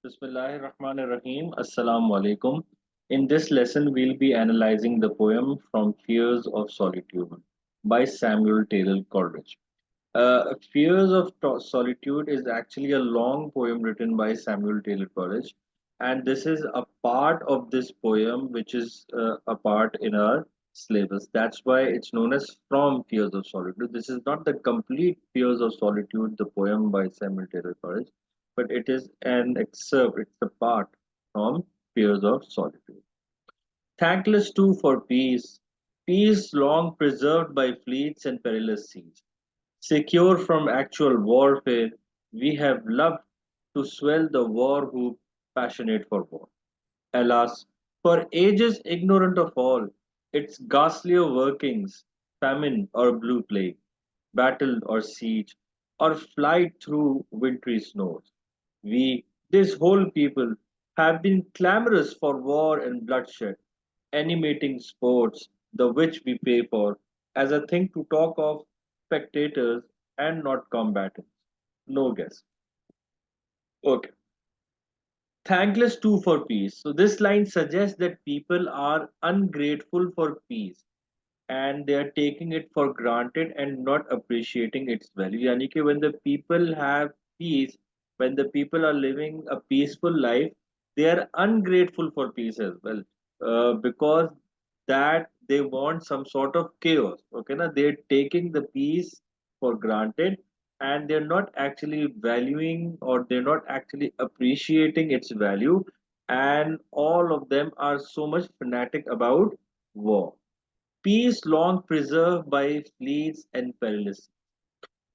Bismillahirrahmanirrahim. Assalamu alaikum. In this lesson, we'll be analyzing the poem From Fears of Solitude by Samuel Taylor Coleridge. Fears of Solitude is actually a long poem written by Samuel Taylor Coleridge, and this is a part of this poem which is a part in our syllabus. That's why it's known as From Fears of Solitude. This is not the complete Fears of Solitude, the poem by Samuel Taylor Coleridge, but it is an excerpt, it's a part from Fears of Solitude. Thankless too for peace, peace long preserved by fleets and perilous seas. Secure from actual warfare, we have loved to swell the war whoop, passionate for war. Alas, for ages ignorant of all its ghastlier workings, famine or blue plague, battle or siege, or flight through wintry snows. We, this whole people, have been clamorous for war and bloodshed, animating sports, the which we pay for, as a thing to talk of spectators and not combatants. No guess. Okay. Thankless too for peace. So this line suggests that people are ungrateful for peace and they are taking it for granted and not appreciating its value. Yani कि when the people have peace, when the people are living a peaceful life, they are ungrateful for peace as well, because that they want some sort of chaos. Okay, na they're taking the peace for granted and they're not actually valuing or they're not actually appreciating its value, and all of them are so much fanatic about war. Peace long preserved by fleets and perilous.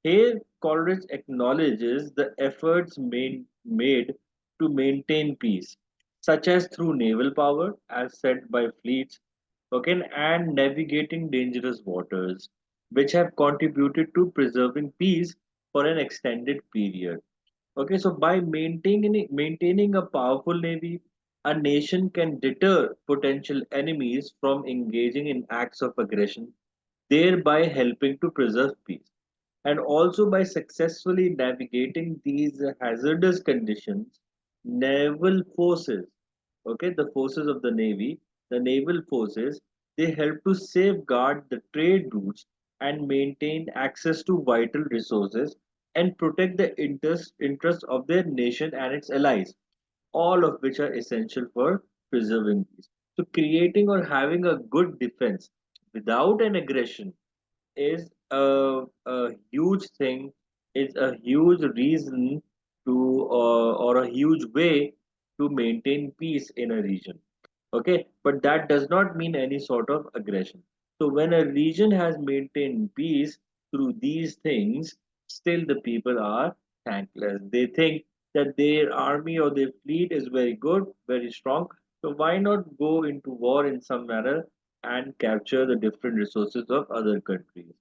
Here, Coleridge acknowledges the efforts made to maintain peace, such as through naval power, as said by fleets, okay, and navigating dangerous waters, which have contributed to preserving peace for an extended period. Okay, so by maintaining a powerful navy, a nation can deter potential enemies from engaging in acts of aggression, thereby helping to preserve peace. And also by successfully navigating these hazardous conditions, naval forces, okay, the forces of the navy, the naval forces, they help to safeguard the trade routes and maintain access to vital resources and protect the interests of their nation and its allies, all of which are essential for preserving peace. So creating or having a good defense without an aggression is a huge thing, is a huge reason to or a huge way to maintain peace in a region. Okay, but that does not mean any sort of aggression. So when a region has maintained peace through these things, still the people are thankless. They think that their army or their fleet is very good, very strong, so why not go into war in some manner and capture the different resources of other countries?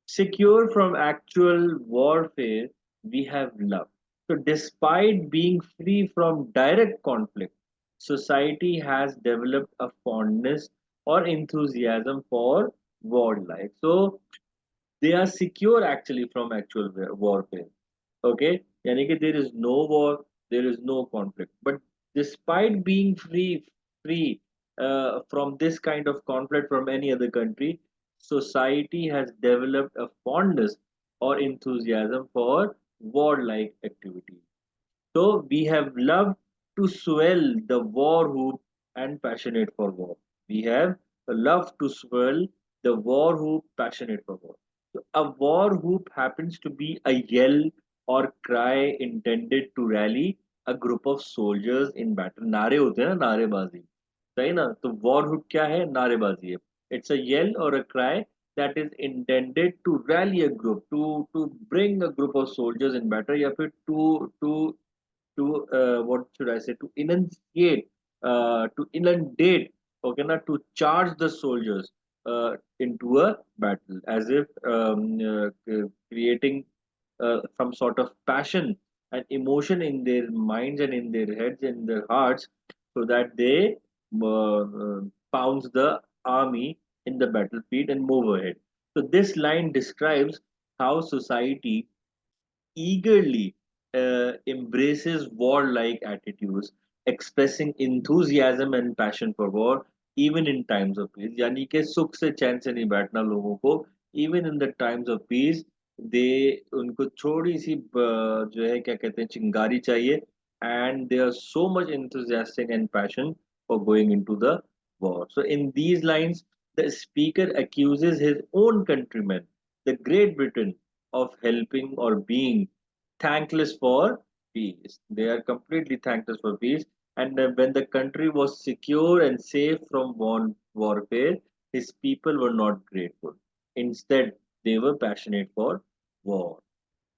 Secure from actual warfare, we have love. So, despite being free from direct conflict, society has developed a fondness or enthusiasm for wildlife. So, they are secure actually from actual warfare. Okay, yani कि there is no war, there is no conflict. But despite being free from this kind of conflict from any other country, society has developed a fondness or enthusiasm for warlike activities. So we have loved to swell the war whoop and passionate for war. We have loved to swell the war whoop, passionate for war. So a war whoop happens to be a yell or cry intended to rally a group of soldiers in battle. नारे होते हैं ना, नारेबाजी, सही ना? तो war whoop क्या है? नारेबाजी है. It's a yell or a cry that is intended to rally a group, to bring a group of soldiers in battle, या फिर to what should I say, to enunciate, to inundate, okay, na, to charge the soldiers into a battle, as if creating some sort of passion and emotion in their minds and in their heads and their hearts, so that they pounce the army in the battlefield and move ahead. So this line describes how society eagerly embraces warlike attitudes, expressing enthusiasm and passion for war even in times of peace. यानी कि सुख से चैन से नहीं बैठना लोगों को, even in the times of peace, दे उनको थोड़ी सी जो है क्या कहते हैं चिंगारी चाहिए, and they are so much enthusiastic and passion for going into the war. So in these lines, the speaker accuses his own countrymen, the Great Britain, of helping or being thankless for peace. They are completely thankless for peace. And when the country was secure and safe from warfare, his people were not grateful. Instead, they were passionate for war.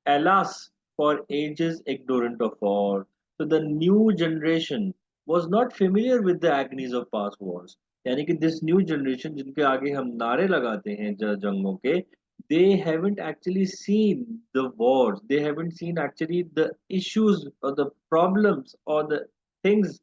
Alas, for ages ignorant of war. So the new generation was not familiar with the agonies of past wars. यानी कि this new generation जिनके आगे हम नारे लगाते हैं जंगों के, they haven't actually seen the wars. They haven't seen actually the issues or the problems or the things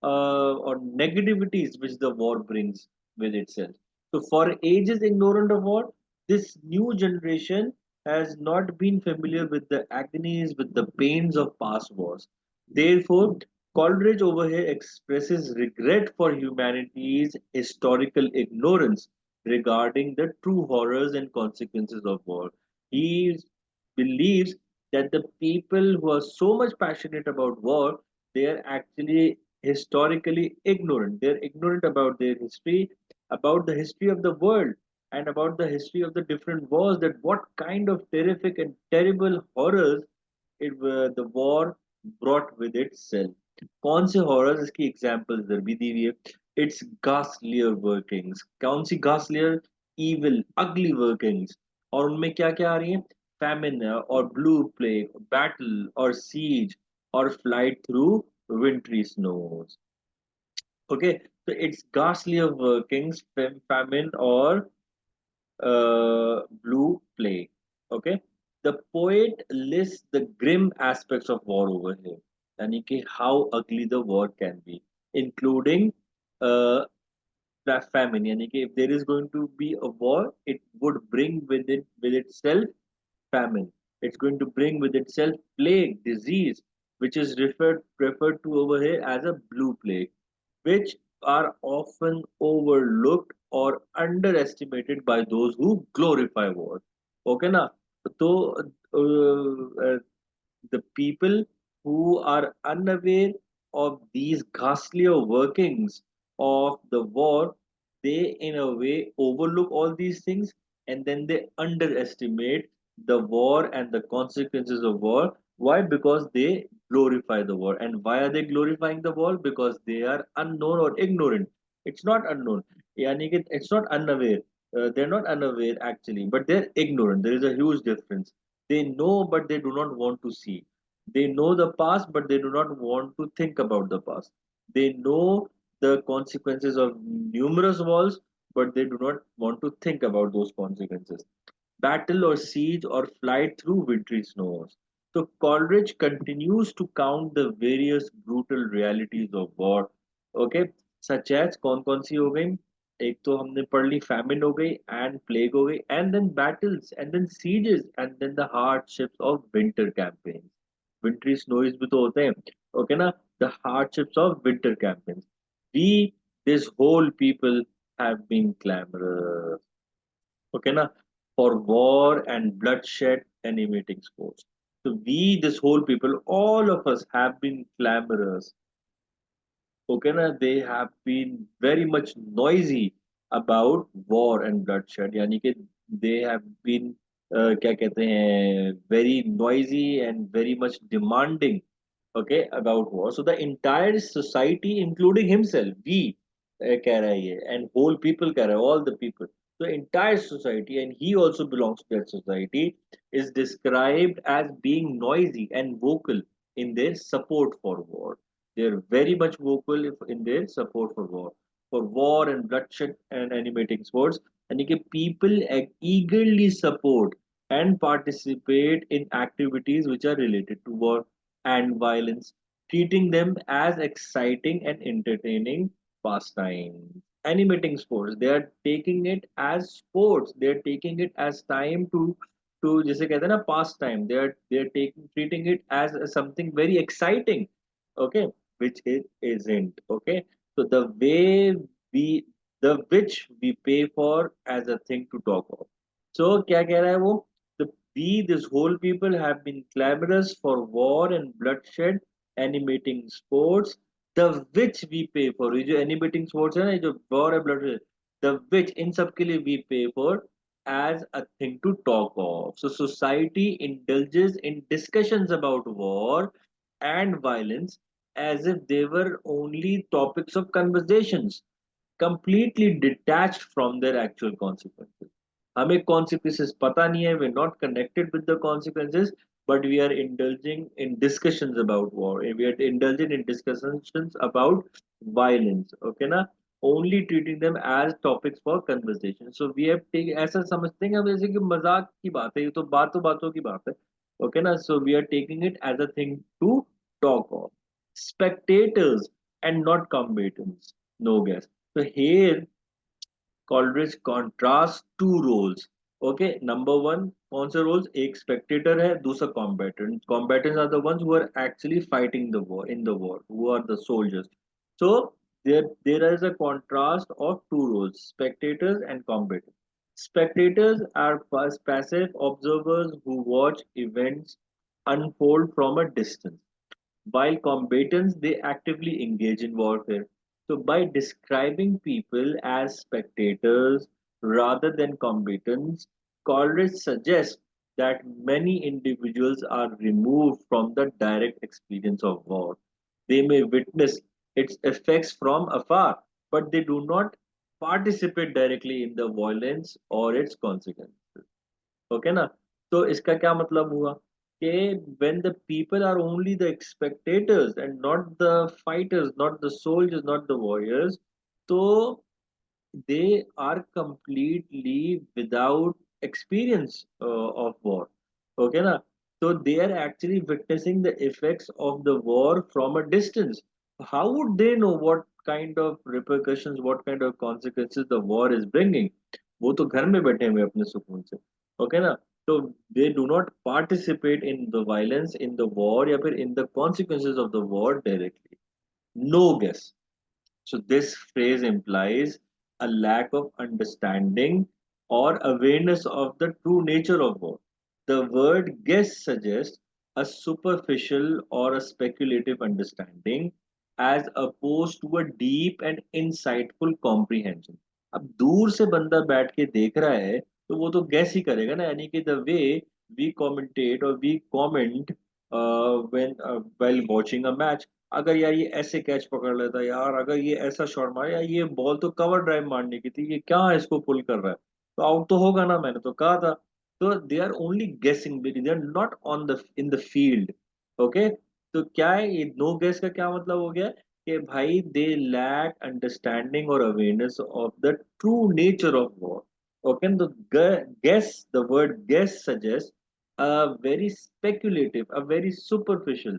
or negativities which the war brings with itself. So for ages ignorant of war, this new generation has not been familiar with the agonies, with the pains of past wars. Therefore, Coleridge over here expresses regret for humanity's historical ignorance regarding the true horrors and consequences of war. He believes that the people who are so much passionate about war, they are actually historically ignorant. They're ignorant about their history, about the history of the world, and about the history of the different wars, that what kind of terrific and terrible horrors the war brought with itself. कौन से horrors इसकी examples इधर भी दी हुई है. It's घासलियर workings. कौन सी घासलियर? evil ugly workings. और उनमें क्या क्या आ रही है? famine or blue plague, battle or siege, or flight through wintry snows. Okay, so it's ghastlier workings, famine or blue plague. Okay, the poet lists the grim aspects of war over here, yani ki how ugly the war can be, including uh, famine. Yani कि if there is going to be a war, it would bring with itself famine. It's going to bring with itself plague, disease, which is referred to over here as a blue plague, which are often overlooked or underestimated by those who glorify war. Okay, na? So, the people who are unaware of these ghastlier workings of the war, they in a way overlook all these things, and then they underestimate the war and the consequences of war. Why? Because they glorify the war. And why are they glorifying the war? Because they are unknown or ignorant. It's not unknown. Yani कि it's not unaware. They're not unaware actually, but they're ignorant. There is a huge difference. They know, but they do not want to see. They know the past, but they do not want to think about the past. They know the consequences of numerous wars, but they do not want to think about those consequences. Battle or siege or flight through wintry snows. So Coleridge continues to count the various brutal realities of war. Okay, such as कौन सी हो गई? एक तो हमने पढ़ ली famine हो गई and plague हो गई and then battles and then sieges and then the hardships of winter campaigns. Wintry snows भी तो होते हैं. Okay ना? The hardships of winter campaigns. We, this whole people, have been clamorous. Okay na, for war and bloodshed and emitting sports. So we, this whole people, all of us have been clamorous. Okay na, they have been very much noisy about war and bloodshed. यानी कि they have been क्या कहते हैं very noisy and very much demanding. Okay, about war. So the entire society, including himself, we कह रहा है ये, and whole people कह रहा है, all the people. The entire society, and he also belongs to that society, is described as being noisy and vocal in their support for war. They are very much vocal in their support for war and bloodshed and animating sports. And people eagerly support and participate in activities which are related to war and violence, treating them as exciting and entertaining pastimes. Animating sports, they are taking it as sports, they are taking it as time to to, जिसे कहते हैं ना, past time. They are taking treating it as something very exciting, okay, which it isn't. Okay, so the way we the which we pay for as a thing to talk of. So क्या कह रहा है वो? The we this whole people have been clamorous for war and bloodshed, animating sports, the which we pay for. ये जो animating sports है ना, ये जो war and bloodshed, the which इन सब के लिए we pay for as a thing to talk of. So society indulges in discussions about war and violence as if they were only topics of conversations, completely detached from their actual consequences. हमें consequences पता नहीं है, we're not connected with the consequences, but we are indulging in discussions about war, and we are indulging in discussions about violence, okay ना, only treating them as topics for conversation. So we have taken, ऐसा समझते हैं जैसे कि मजाक की बात है, ये तो बातों बातों की बात है, okay ना, so we are taking it as a thing to talk of. Spectators and not combatants, no guess. So here Coleridge contrasts two roles. Okay, number one, कौन से roles? एक spectator है, दूसरा combatant. Combatants are the ones who are actually fighting the war in the war, who are the soldiers. So there is a contrast of two roles: spectators and combatants. Spectators are passive observers who watch events unfold from a distance, while combatants, they actively engage in warfare. So, by describing people as spectators rather than combatants, Coleridge suggests that many individuals are removed from the direct experience of war. They may witness its effects from afar, but they do not participate directly in the violence or its consequences. Okay ना, तो इसका क्या मतलब हुआ कि when the people are only the spectators and not the fighters, not the soldiers, not the warriors, तो they are completely without experience of war. Okay na, so they are actually witnessing the effects of the war from a distance. How would they know what kind of repercussions, what kind of consequences the war is bringing? वो तो घर में बैठे हुए अपने सुकून से, okay ना, तो they do not participate in the violence in the war या फिर in the consequences of the war directly. No guess. So this phrase implies a lack of understanding or awareness of the true nature of war. The word guess suggests a superficial or a speculative understanding as opposed to a deep and insightful comprehension. अब दूर से बंदा बैठ के देख रहा है तो वो तो गैस ही करेगा ना, यानी कि द वे वी कमेंटेट और we comment when while watching a match, अगर यार ये ऐसे कैच पकड़ लेता, यार अगर ये ऐसा शॉट मारा, यार ये बॉल तो कवर ड्राइव मारने की थी, ये क्या इसको पुल कर रहा है, तो आउट तो होगा ना, मैंने तो कहा था. तो दे are only guessing, they are not on the in the field. Okay, तो क्या है ये नो गेस का क्या मतलब हो गया कि भाई दे लैक अंडरस्टैंडिंग और awareness of the true nature of war. Okay, तो guess, the word guess suggest a very speculative, a very superficial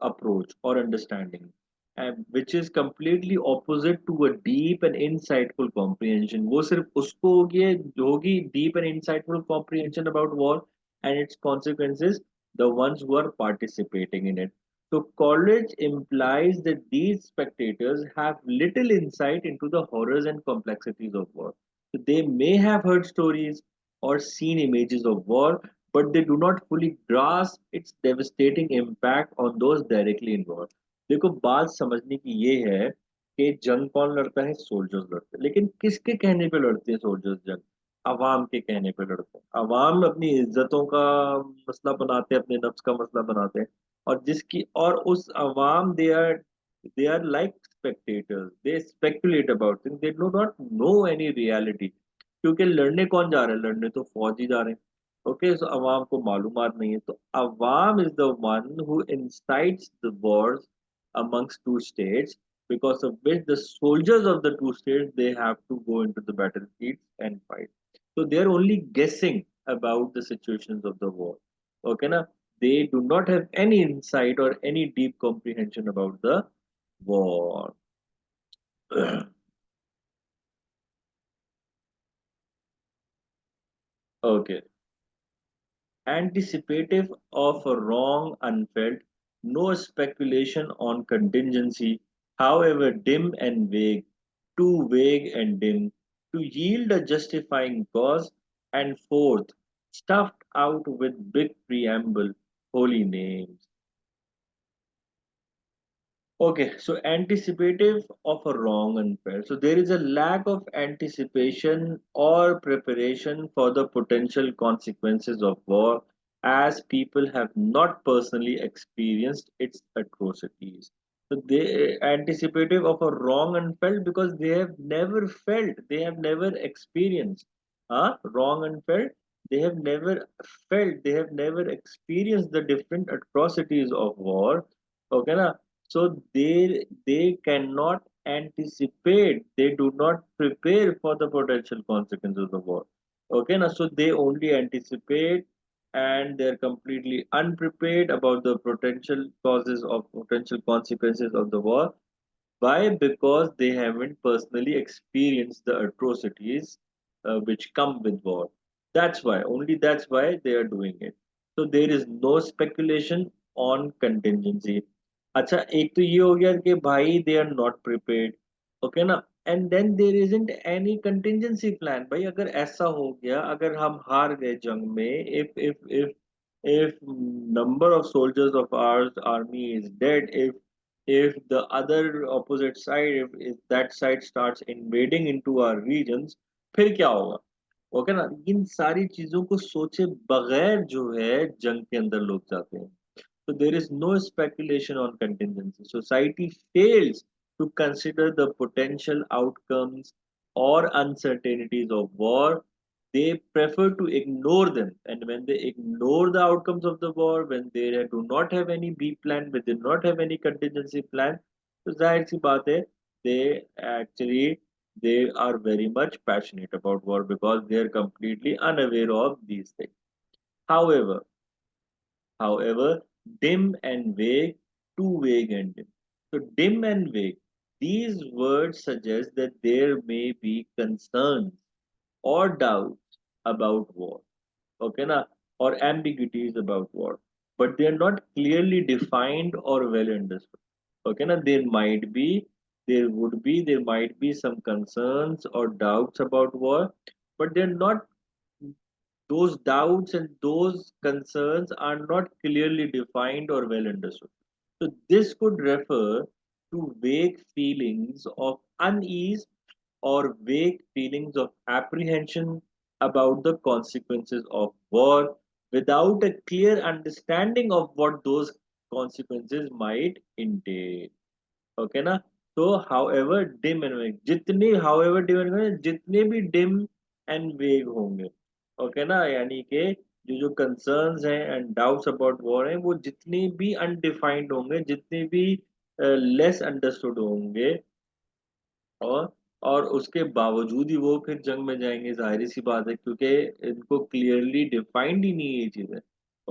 approach or understanding, and which is completely opposite to a deep and insightful comprehension. वो सिर्फ उसको होगी जो होगी deep and insightful comprehension about war and its consequences, the ones who are participating in it. So Coleridge implies that these spectators have little insight into the horrors and complexities of war. So they may have heard stories or seen images of war, but they do not fully grasp its devastating impact on those directly involved. देखो बात समझने की ये है कि जंग कौन लड़ता है? सोल्जर्स लड़ते हैं, लेकिन किसके कहने पे लड़ते हैं सोल्जर्स जंग? अवाम के कहने पे लड़ते हैं. अवाम अपनी इज्जतों का मसला बनाते हैं, अपने नफ्स का मसला बनाते हैं, और जिसकी और उस अवाम, they are like spectators, they speculate about things, they do not know any reality. क्योंकि लड़ने कौन जा रहा है? लड़ने तो फौजी जा रहे हैं. ओके, सो अवाम को मालूमात नहीं है, तो अवाम is the one who insights the Wars amongst two states, because of which the soldiers of the two states, they have to go into the battlefield and fight. So they are only guessing about the situations of the war. Okay na, they do not have any insight or any deep comprehension about the war. Okay. anticipative of a wrong unfelt, no speculation on contingency, however dim and vague, too vague and dim, to yield a justifying cause, and fourth, stuffed out with big preamble, holy names. Okay, so anticipative of a wrong unfair. So there is a lack of anticipation or preparation for the potential consequences of war as people have not personally experienced its atrocities. So they anticipative of a wrong unfelt because they have never felt, they have never experienced. Wrong unfelt, they have never felt, they have never experienced the different atrocities of war. Okay, na? So they cannot anticipate, they do not prepare for the potential consequences of the war. Okay, now so they only anticipate and they're completely unprepared about the potential causes of potential consequences of the war. Why? Because they haven't personally experienced the atrocities which come with war. That's why, only that's why they are doing it. So there is no speculation on contingency. अच्छा एक तो ये हो गया कि भाई they are not prepared okay ना and then there isn't any contingency plan भाई अगर ऐसा हो गया अगर हम हार गए जंग में if number of soldiers of our army is dead if the other opposite side if that side starts invading into our regions फिर क्या होगा ओके ना इन सारी चीजों को सोचे बगैर जो है जंग के अंदर लोग जाते हैं so there is no speculation on contingency. Society fails to consider the potential outcomes or uncertainties of war. They prefer to ignore them. And when they ignore the outcomes of the war, when they do not have any B plan, when they do not have any contingency plan, so zahir si baat hai, they actually they are very much passionate about war because they are completely unaware of these things. However, However, dim and vague, too vague and dim. So, dim and vague, these words suggest that there may be concerns or doubts about war, okay, na? Or ambiguities about war, but they are not clearly defined or well understood. Okay, na? There might be some concerns or doubts about war, but they're not those doubts and those concerns are not clearly defined or well understood. So, this could refer to vague feelings of unease or vague feelings of apprehension about the consequences of war without a clear understanding of what those consequences might entail. Okay ना तो however dim and वेग जितने however dim and वेग जितने भी dim and वेग होंगे okay ना यानी कि जो कंसर्न्स हैं एंड डाउट्स अबाउट वॉर हैं वो जितने भी अनडिफाइंड होंगे जितने भी लेस अंडरस्टूड होंगे और और उसके बावजूद ही वो फिर जंग में जाएंगे जाहिर सी बात है क्योंकि इनको क्लियरली डिफाइंड ही नहीं है ये चीजें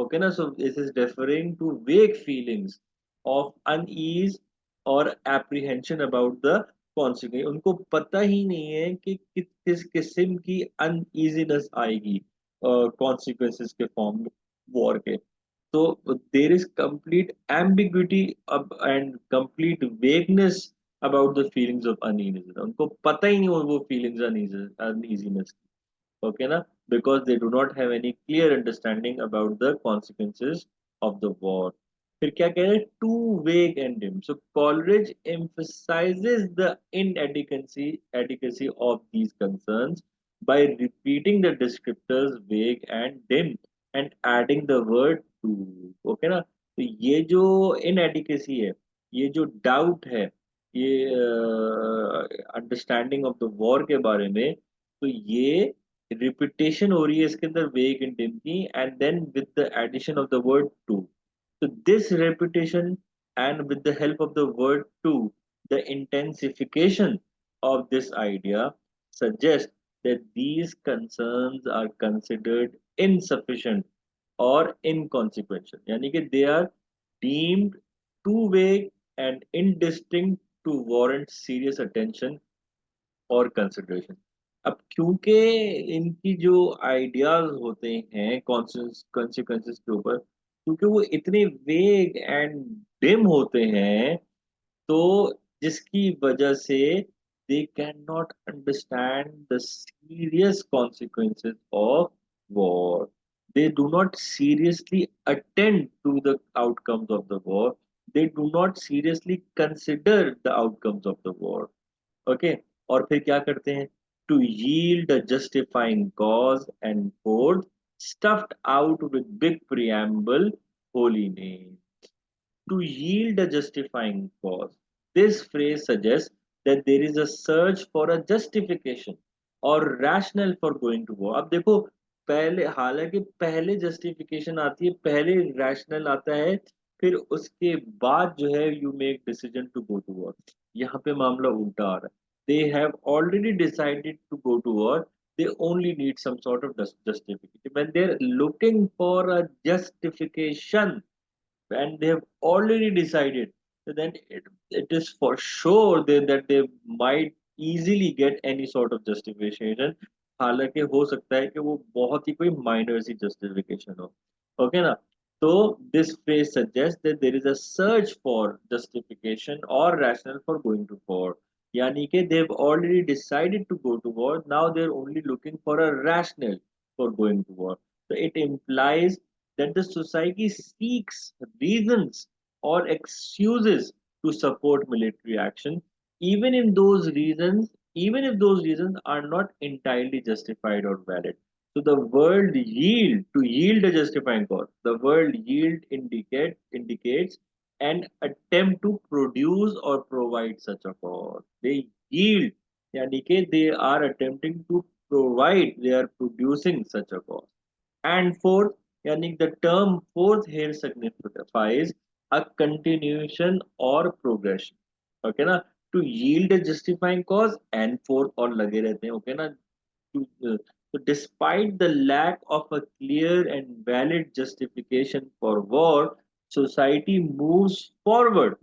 ओके ना so this is referring to vague feelings of unease और एप्रीहेंशन अबाउट द कॉन्सिक्वेंस उनको पता ही नहीं है कि किस किस्म की अनईजीनेस आएगी कॉन्सिक्वेंसेस के फॉर्म वॉर के so there is complete ambiguity and complete vagueness about the feelings of uneasiness. उनको पता ही नहीं वो feelings uneasiness okay na because they do not have any clear understanding about the consequences of the war फिर क्या कह रहे हैं too vague and dim so Coleridge emphasizes the inadequacy of these concerns by repeating the descriptors vague and dim and adding the word to okay ना तो ये जो inadequacy है ये जो doubt है ये अंडरस्टैंडिंग ऑफ द वॉर के बारे में तो ये repetition हो रही है इसके अंदर वेग एंड डिम की and then with the addition of the word to so this repetition and with the help of the word to the intensification of this idea suggests that these concerns are considered insufficient or inconsequential यानी कि they are deemed too vague and indistinct to warrant serious attention or consideration अब क्योंकि इनकी जो ideas होते हैं consequences के ऊपर, क्योंकि वो इतने वेग एंड डिम होते हैं, तो जिसकी वजह से they can not understand the serious consequences of war. They do not seriously attend to the outcomes of the war. They do not seriously consider the outcomes of the war. Okay. और फिर क्या करते हैं? To yield a justifying cause, and fourth, stuffed out with big preamble, holy name. To yield a justifying cause. This phrase suggests that there is a search for a justification or rationale for going to war. अब देखो, पहले हालांकि पहले justification आती है, पहले rationale आता है, फिर उसके बाद जो है you make decision to go to war. यहाँ पे मामला उल्टा आ रहा है. They have already decided to go to war. They only need some sort of justification. When they're looking for a justification, and they have already decided, so then it is for sure that they might easily get any sort of justification. हालांकि हो सकता है कि वो बहुत ही कोई minor सी justification हो. Okay ना? तो this phrase suggests that there is a search for justification or rationale for going to war. यानी कि they've already decided to go to war, now they're only looking for a rationale for going to war. So it implies that the society seeks reasons or excuses to support military action, even if those reasons are not entirely justified or valid. So the word yield, to yield a justifying cause, the word yield indicates an attempt to produce or provide such a cause. They yield, yani ke they are attempting to provide, they are producing such a cause. And fourth, yani the term fourth here signifies a continuation or progression. Okay na? To yield a justifying cause and fourth और लगे रहते हैं. Okay ना? So despite the lack of a clear and valid justification for war, society moves forth,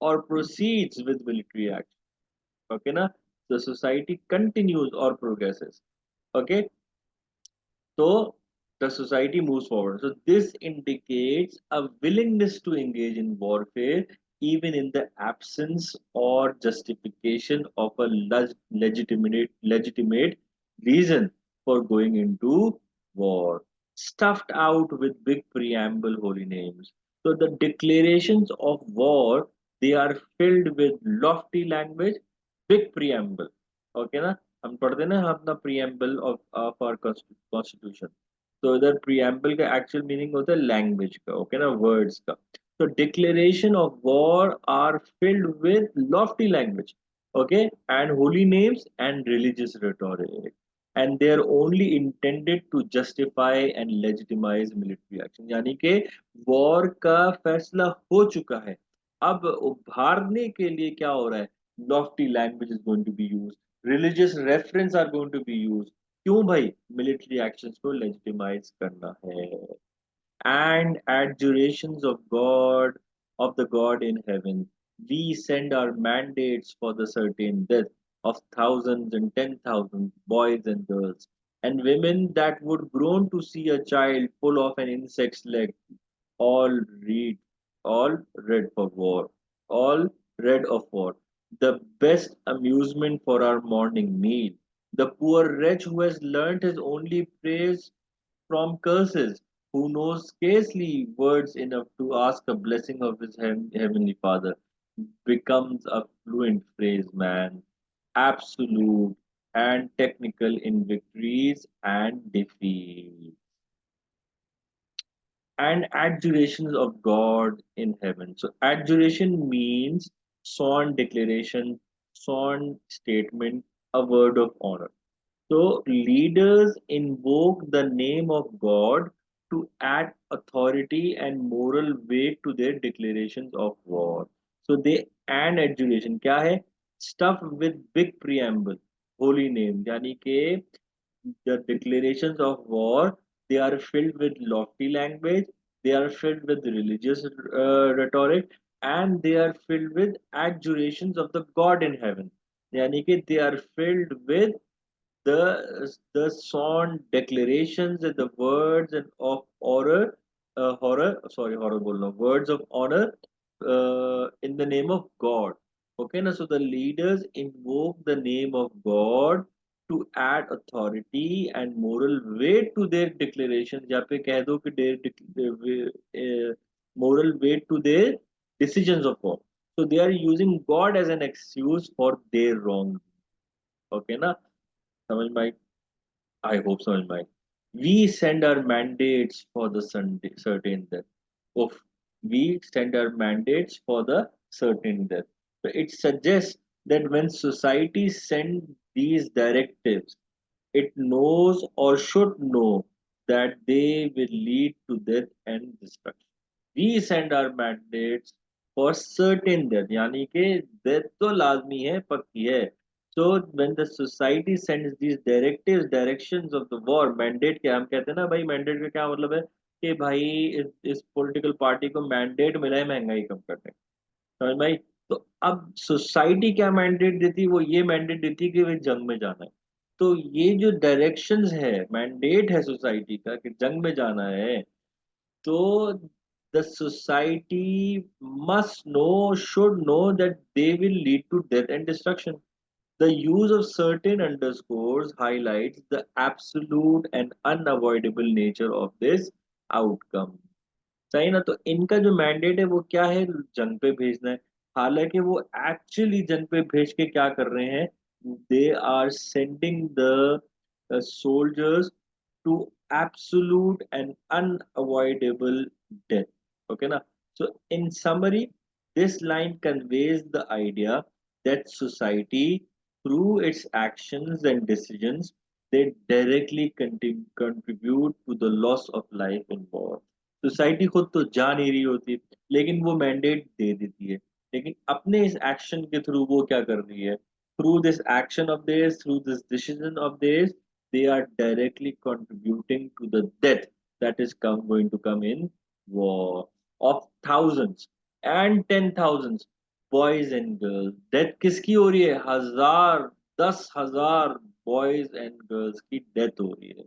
or proceeds with military action. Okay na? The society continues or progresses. Okay. So the society moves forward. So this indicates a willingness to engage in warfare even in the absence or justification of a legitimate reason for going into war. Stuffed out with big preamble holy names. So the declarations of war, they are filled with lofty language, big preamble. Okay na? हम पढ़ते ना अपना preamble of our constitution. तो इधर preamble का actual meaning होता है language का, okay ना, words का. So declaration of war are filled with lofty language, okay, and holy names and religious rhetoric, and they are only intended to justify and legitimize military action. यानी कि war का फैसला हो चुका है, अब उभारने के लिए क्या हो रहा है? Lofty language is going to be used, religious reference are going to be used. क्यों भाई? मिलिट्री एक्शंस को लेजिटिमाइज करना है. And adjurations of the God in heaven, we send our mandates for the certain death of thousands and 10,000 boys and girls and women that would groan to see a child full of an insect's leg, all read, all red for war, all red of war. The best amusement for our morning meal. The poor wretch who has learnt his only praise from curses, who knows scarcely words enough to ask a blessing of his heavenly Father, becomes a fluent phrase man, absolute and technical in victories and defeats. And adjurations of God in heaven. So, adjuration means sworn declaration, sworn statement, a word of honor. So, leaders invoke the name of God to add authority and moral weight to their declarations of war. So, they and adjuration क्या है? Stuff with big preamble, holy name. यानी कि the declarations of war, they are filled with lofty language, they are filled with religious rhetoric, and they are filled with adjurations of the God in heaven. यानी कि they are filled with the sworn declarations and the words and of horror, horror बोल रहा हूँ, words of honor in the name of God. Okay, ना, so the leaders invoke the name of God to add authority and moral weight to their declarations. यहाँ पे कह दो कि moral weight to their decisions of God. So they are using God as an excuse for their wrong. Okay ना, समझ में आई? I hope so, Mike. We send our mandates for the Sunday, certain death. Of we send our mandates for the certain death. So it suggests that when society sends these directives, it knows or should know that they will lead to death and destruction. We send our mandates for certain death, यानी कि death तो लाजमी है, पक्की है. So when the society sends these directives, directions of the war, mandate क्या हम कहते हैं ना भाई, mandate का क्या मतलब है कि भाई इस political party को mandate मिला है महंगाई कम करने का. समझ में आई? तो अब सोसाइटी क्या मैंडेट देती, वो ये मैंडेट देती कि वे जंग में जाना है. तो ये जो डायरेक्शंस है, मैंडेट है सोसाइटी का कि जंग में जाना है, तो the society must know, should know that they will lead to death and destruction. The use of certain underscores highlights the absolute and unavoidable nature of this outcome. सही ना, तो इनका जो मैंडेट है वो क्या है, जंग पे भेजना है. हालांकि वो एक्चुअली जंग पे भेज के क्या कर रहे हैं, they are sending the soldiers to absolute and unavoidable death. Okay ना, so in summary, this line conveys the idea that society, through its actions and decisions, they directly contribute to the loss of life in war. Society खुद तो जा नहीं रही होती, लेकिन वो mandate दे देती है. लेकिन अपने इस एक्शन के थ्रू वो क्या कर रही है, through this action of theirs, through this decision of theirs, they are directly contributing to the death that is going to come in war of thousands and 10,000s boys and girls. Death किसकी हो रही है, हजार, 10,000 boys and girls की death हो रही है.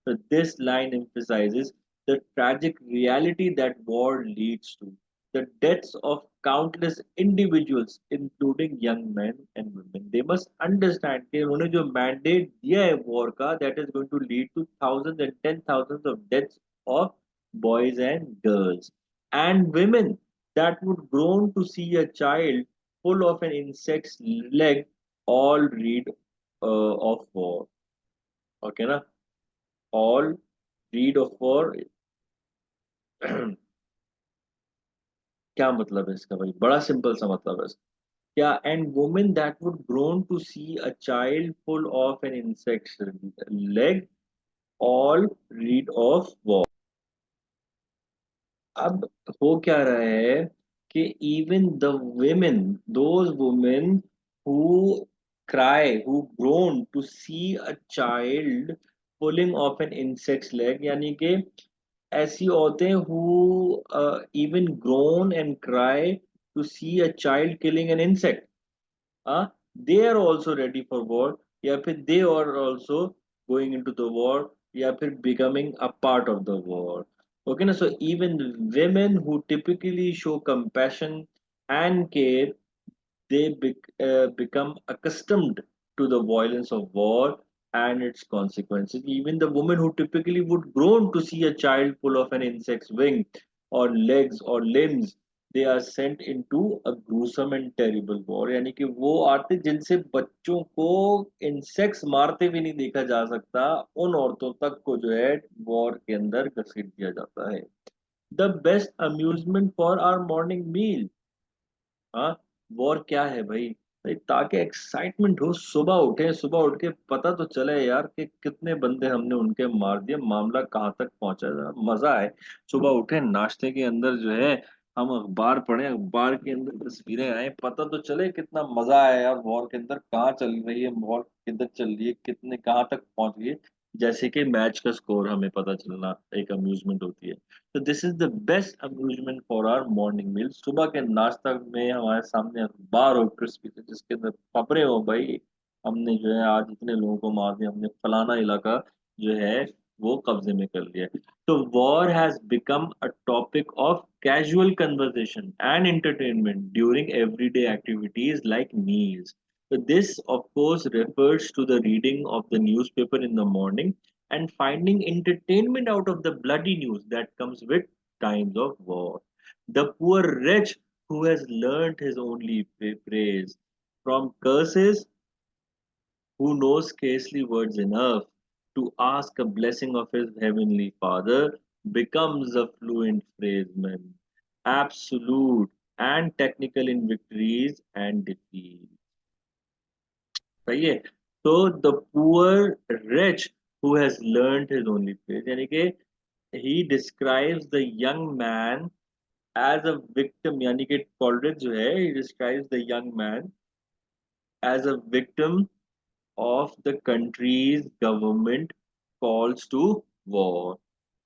So this line emphasizes the tragic reality that war leads to, the deaths of countless individuals, including young men and women. They must understand कि उन्होंने जो mandate दिया है war का, that is going to lead to thousands and 10,000s of deaths of boys and girls and women that would groan to see a child full of an insect's leg, all read of war. Okay ना, all read of war. क्या मतलब है इसका भाई, बड़ा simple सा मतलब है इसका. क्या, and women that would groan to see a child full of an insect leg, all read of war. अब हो क्या रहा है कि even the women, those women who cry, who groan to see a child pulling off an insect leg, यानी कि ऐसी औरतें who even groan and cry to see a child killing an insect, they are also ready for war, या फिर they are also going into the war, या फिर becoming a part of the war. Okay ना, so even women who typically show compassion and care, they become accustomed to the violence of war and its consequences. Even the woman who typically would groan to see a child full of an insect's wing or legs or limbs, they are sent into a gruesome and terrible war. यानी कि वो आते जिनसे बच्चों को insects मारते भी नहीं देखा जा सकता, उन औरतों तक को जो है वॉर के अंदर घसीट दिया जाता है. The best amusement for our morning meal. हाँ, वॉर क्या है भाई, भाई ताकि एक्साइटमेंट हो, सुबह उठे, सुबह उठ के पता तो चले यार कि कितने बंदे हमने उनके मार दिए, मामला कहाँ तक पहुंचा है, मजा आए. सुबह उठे, नाश्ते के अंदर जो है हम अखबार पढ़े, अखबार के अंदर तस्वीरें आए, पता तो चले कितना मजा आया यार, वॉर के अंदर कहाँ चल रही है, वॉर किधर चल रही है, कितने कहाँ तक पहुंच गई है. जैसे कि मैच का स्कोर हमें पता चलना एक अम्यूजमेंट होती है। तो this is the best amusement for our morning meal. सुबह के नाश्ता में हमारे सामने अखबार हो क्रिस्पी से, जिसके अंदर खबरें हो भाई, हमने जो है आज इतने लोगों को मार दिया, हमने फलाना इलाका जो है वो कब्जे में कर लिया है। तो war has become a topic of casual conversation and entertainment during everyday activities like meals. So this, of course, refers to the reading of the newspaper in the morning and finding entertainment out of the bloody news that comes with times of war. The poor wretch who has learnt his only praise from curses, who knows scarcely words enough to ask a blessing of his heavenly Father, becomes a fluent phraseman, absolute and technical in victories and defeats. सही है। तो the poor rich who has learned his only faith, यानी कि he describes the young man as a victim, यानी कि Coleridge जो है he describes the young man as a victim of the country's government calls to war.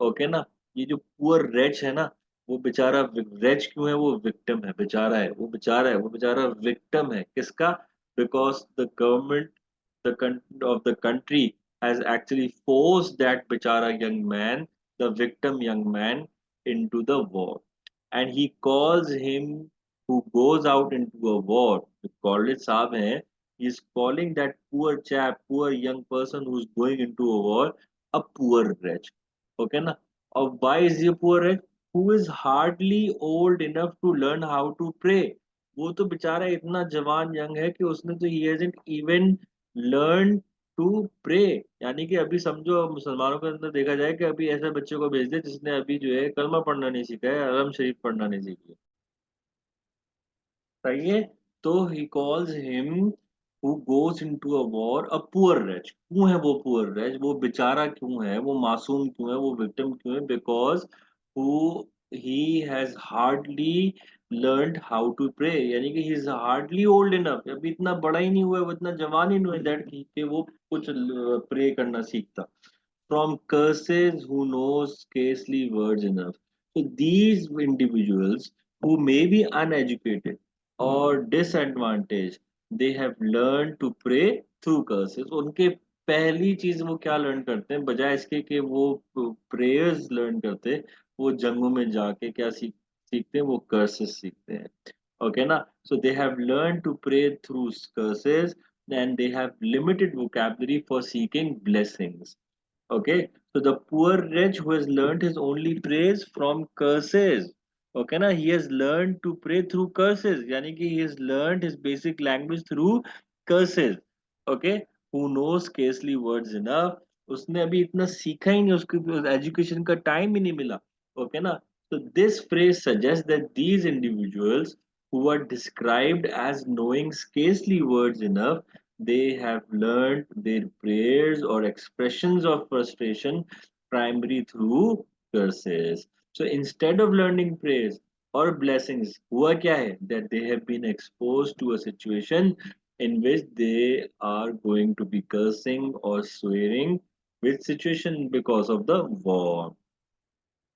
Okay ना। ये जो poor reach है ना, वो बेचारा रेच क्यों है, वो विक्टिम है, बेचारा है, वो बेचारा है, वो बेचारा विक्टिम है किसका? Because the government of the country has actually forced that बेचारा young man, the victim young man, into the war. And he calls him who goes out into a war, the College साहब हैं, he's calling that poor chap, poor young person who's going into a war, a poor wretch. Okay na? Or why is he a poor wretch? Who is hardly old enough to learn how to pray. वो तो बेचारा इतना जवान young है कि उसने तो he hasn't even learned to pray. यानी कि अभी समझो मुसलमानों के अंदर देखा जाए कि अभी ऐसे बच्चे को भेज दे जिसने अभी जो है कलमा पढ़ना नहीं सीखा है, अरम शरीफ पढ़ना नहीं सीखी है। सही है। तो he calls him who goes into a war a poor reach. क्यों है वो पुअर रेच, वो बेचारा क्यों है, वो मासूम क्यों है, वो विक्टिम क्यों है? Because who he has hardly learned how to pray, यानी कि he is hardly old enough, अभी इतना बड़ा ही नहीं हुआ है, वो इतना जवान ही नहीं हुआ दैट कि वो कुछ प्रे करना सीखता। From curses who knows scarcely words enough. So these individuals who may be uneducated or disadvantaged, they have learned to pray through curses. उनके पहली चीज वो क्या लर्न करते हैं, बजाय इसके कि वो प्रेयर्स लर्न करते, वो जंगों में जाके क्या सीखते हैं, वो कर्सेस सीखते हैं। ओके ना। So they have learn to pray through curses and they have limited vocabulary for seeking blessings. Okay, so the poor wretch who has learned his only praise from curses. Okay, na, he has learned to pray through curses. Yani कि he has learned his basic language through curses. Okay, who knows scarcely words enough. उसने अभी इतना सीखा ही नहीं, उसको education का time ही नहीं मिला। Okay ना। So this phrase suggests that these individuals who are described as knowing scarcely words enough, they have learned their prayers or expressions of frustration primarily through curses. So instead of learning praise or blessings, हुआ क्या है? That they have been exposed to a situation in which they are going to be cursing or swearing with situation because of the war.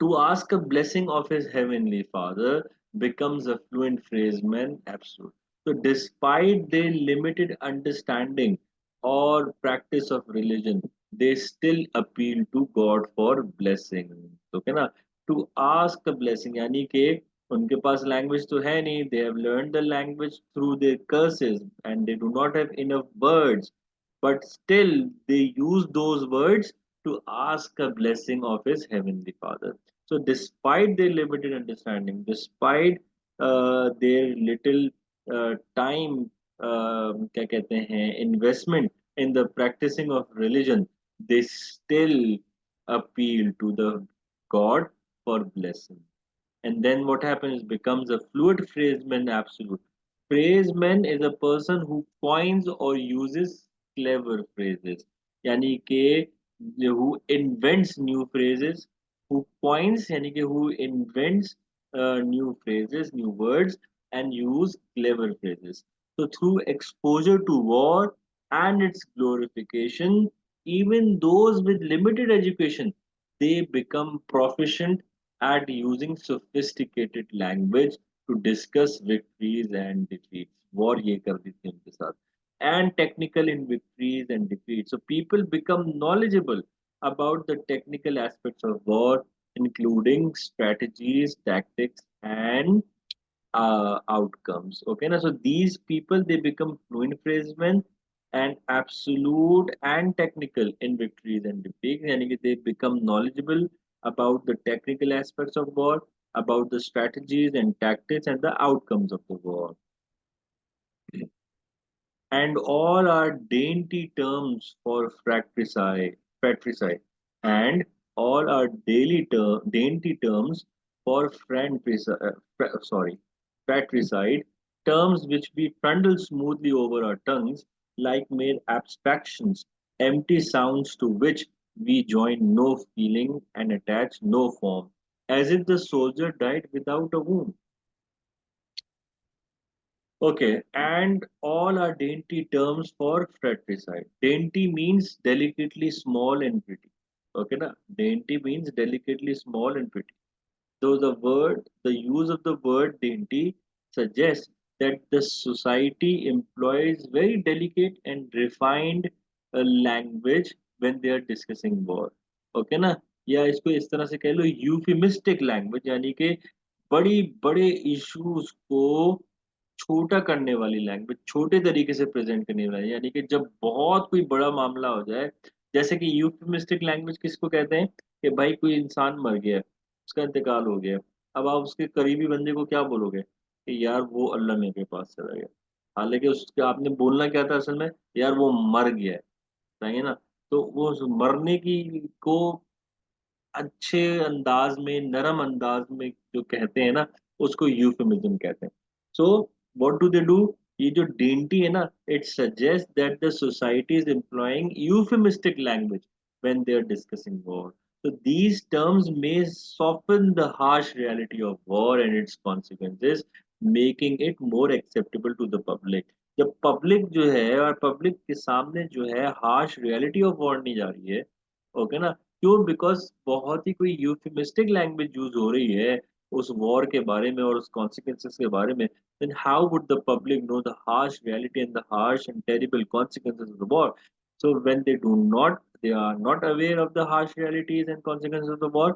To ask a blessing of his heavenly Father becomes a fluent phraseman absolute. So, despite their limited understanding or practice of religion, they still appeal to God for blessing. Okay ना? To ask a blessing, यानी कि उनके पास language तो है नहीं, they have learned the language through their curses and they do not have enough words, but still they use those words to ask a blessing of his heavenly Father. So, despite their limited understanding, despite their little time, क्या कहते हैं, investment in the practicing of religion, they still appeal to the God for blessing. And then what happens becomes a fluid phraseman absolute. Phraseman is a person who coins or uses clever phrases. Yani ke who invents new phrases, who coins yani ke who invents new phrases, new words and use clever phrases. So through exposure to war and its glorification, even those with limited education, they become proficient at using sophisticated language to discuss victories and defeats. War ये कर दी थी उनके साथ. And technical in victories and defeats. So people become knowledgeable about the technical aspects of war, including strategies, tactics, and outcomes. Okay, now so these people they become fluent phrasemen and absolute and technical in victories and defeats. Yani they become knowledgeable about the technical aspects of war, about the strategies and tactics and the outcomes of the war. And all are dainty terms for fratricide, and all are dainty terms for fratricide, terms which we trundle smoothly over our tongues like mere abstractions, empty sounds to which we join no feeling and attach no form, as if the soldier died without a wound. Okay, and all are dainty terms for fratricide. Dainty means delicately small and pretty. Okay, na? Dainty means delicately small and pretty. So the use of the word dainty suggests that the society employs very delicate and refined language when they are discussing war. Okay ना? या इसको इस तरह से कह लो euphemistic language यानी कि बड़ी बड़े issues को छोटा करने वाली लैंग्वेज छोटे तरीके से प्रेजेंट करने वाली यानी कि जब बहुत कोई बड़ा मामला हो जाए जैसे कि यूफेमिस्टिक लैंग्वेज किसको कहते हैं कि भाई कोई इंसान मर गया है उसका इंतकाल हो गया है अब आप उसके करीबी बंदे को क्या बोलोगे कि यार वो अल्लाह मियां के पास चला गया हालांकि उसके आपने बोलना क्या था असल में यार वो मर गया है सही है ना तो वो उस मरने की को अच्छे अंदाज में नरम अंदाज में जो कहते हैं ना उसको यूफेमिज्म कहते हैं so what do they do ये जो डेंटी है ना it suggest that the society is employing euphemistic language when they are discussing war so these terms may soften the harsh reality of war and its consequences making it more acceptable to the public जब public जो है और public के सामने जो है harsh reality of war नहीं जा रही है ओके ना क्यों बिकॉज बहुत ही कोई यूफेमिस्टिक लैंग्वेज यूज हो रही है उस वॉर के बारे में और उस कॉन्सिक्वेंसेस के बारे में then how would the public know the harsh reality and the harsh and terrible consequences of the war so when they are not aware of the harsh realities and consequences of the war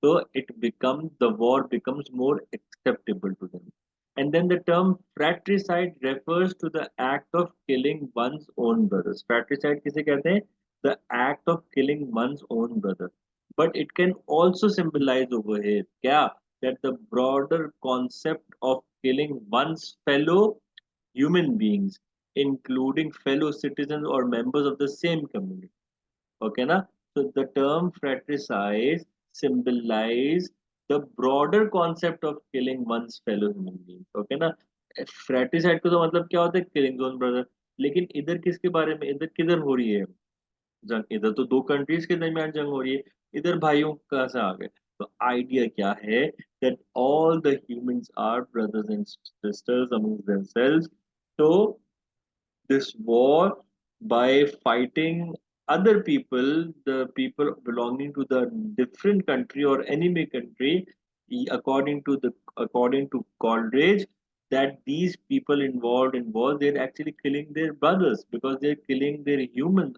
so the war becomes more acceptable to them and then the term fratricide refers to the act of killing one's own brothers fratricide किसे कहते हैं the act of killing one's own brother. But it can also symbolize over here yeah, that the broader concept of killing one's fellow human beings, including fellow citizens or members of the same community. Okay, na? So the term fratricide symbolize the broader concept of killing one's fellow human beings. Okay ना fratricide को तो मतलब क्या होता है killing one's brother लेकिन इधर किसके बारे में इधर किधर हो रही है जंग इधर तो दो कंट्रीज के दरमियान जंग हो रही है इधर भाइयों कहाँ से आ गए तो आइडिया क्या है that all the humans are brothers and sisters among themselves so this war by fighting other people, the people belonging to the different country or enemy country, according to Coleridge, that these people involved in war, they're actually killing their brothers because they're killing their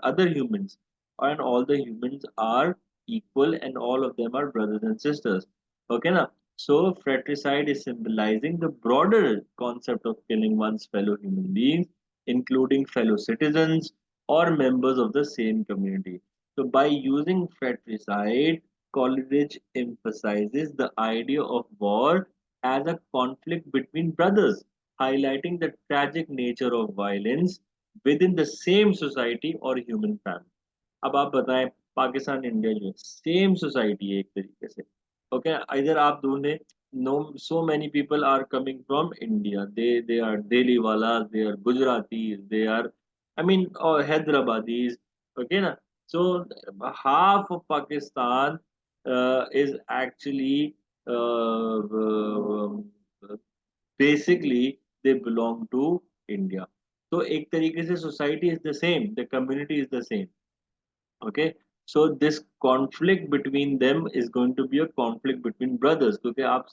other humans, and all the humans are equal and all of them are brothers and sisters. Okay, now. So fratricide is symbolizing the broader concept of killing one's fellow human beings including fellow citizens or members of the same community. So, by using fratricide, Coleridge emphasizes the idea of war as a conflict between brothers, highlighting the tragic nature of violence within the same society or human family. अब आप बताएं Pakistan India जो same society है एक तरीके से okay इधर आप ढूंढे no so many people are coming from India they are Delhi walas they are Gujaratis they are I mean Hyderabadis okay na so half of Pakistan is actually basically they belong to India so एक तरीके से society is the same the community is the same Okay, so this conflict between them is going to be a conflict between brothers, क्योंकि आप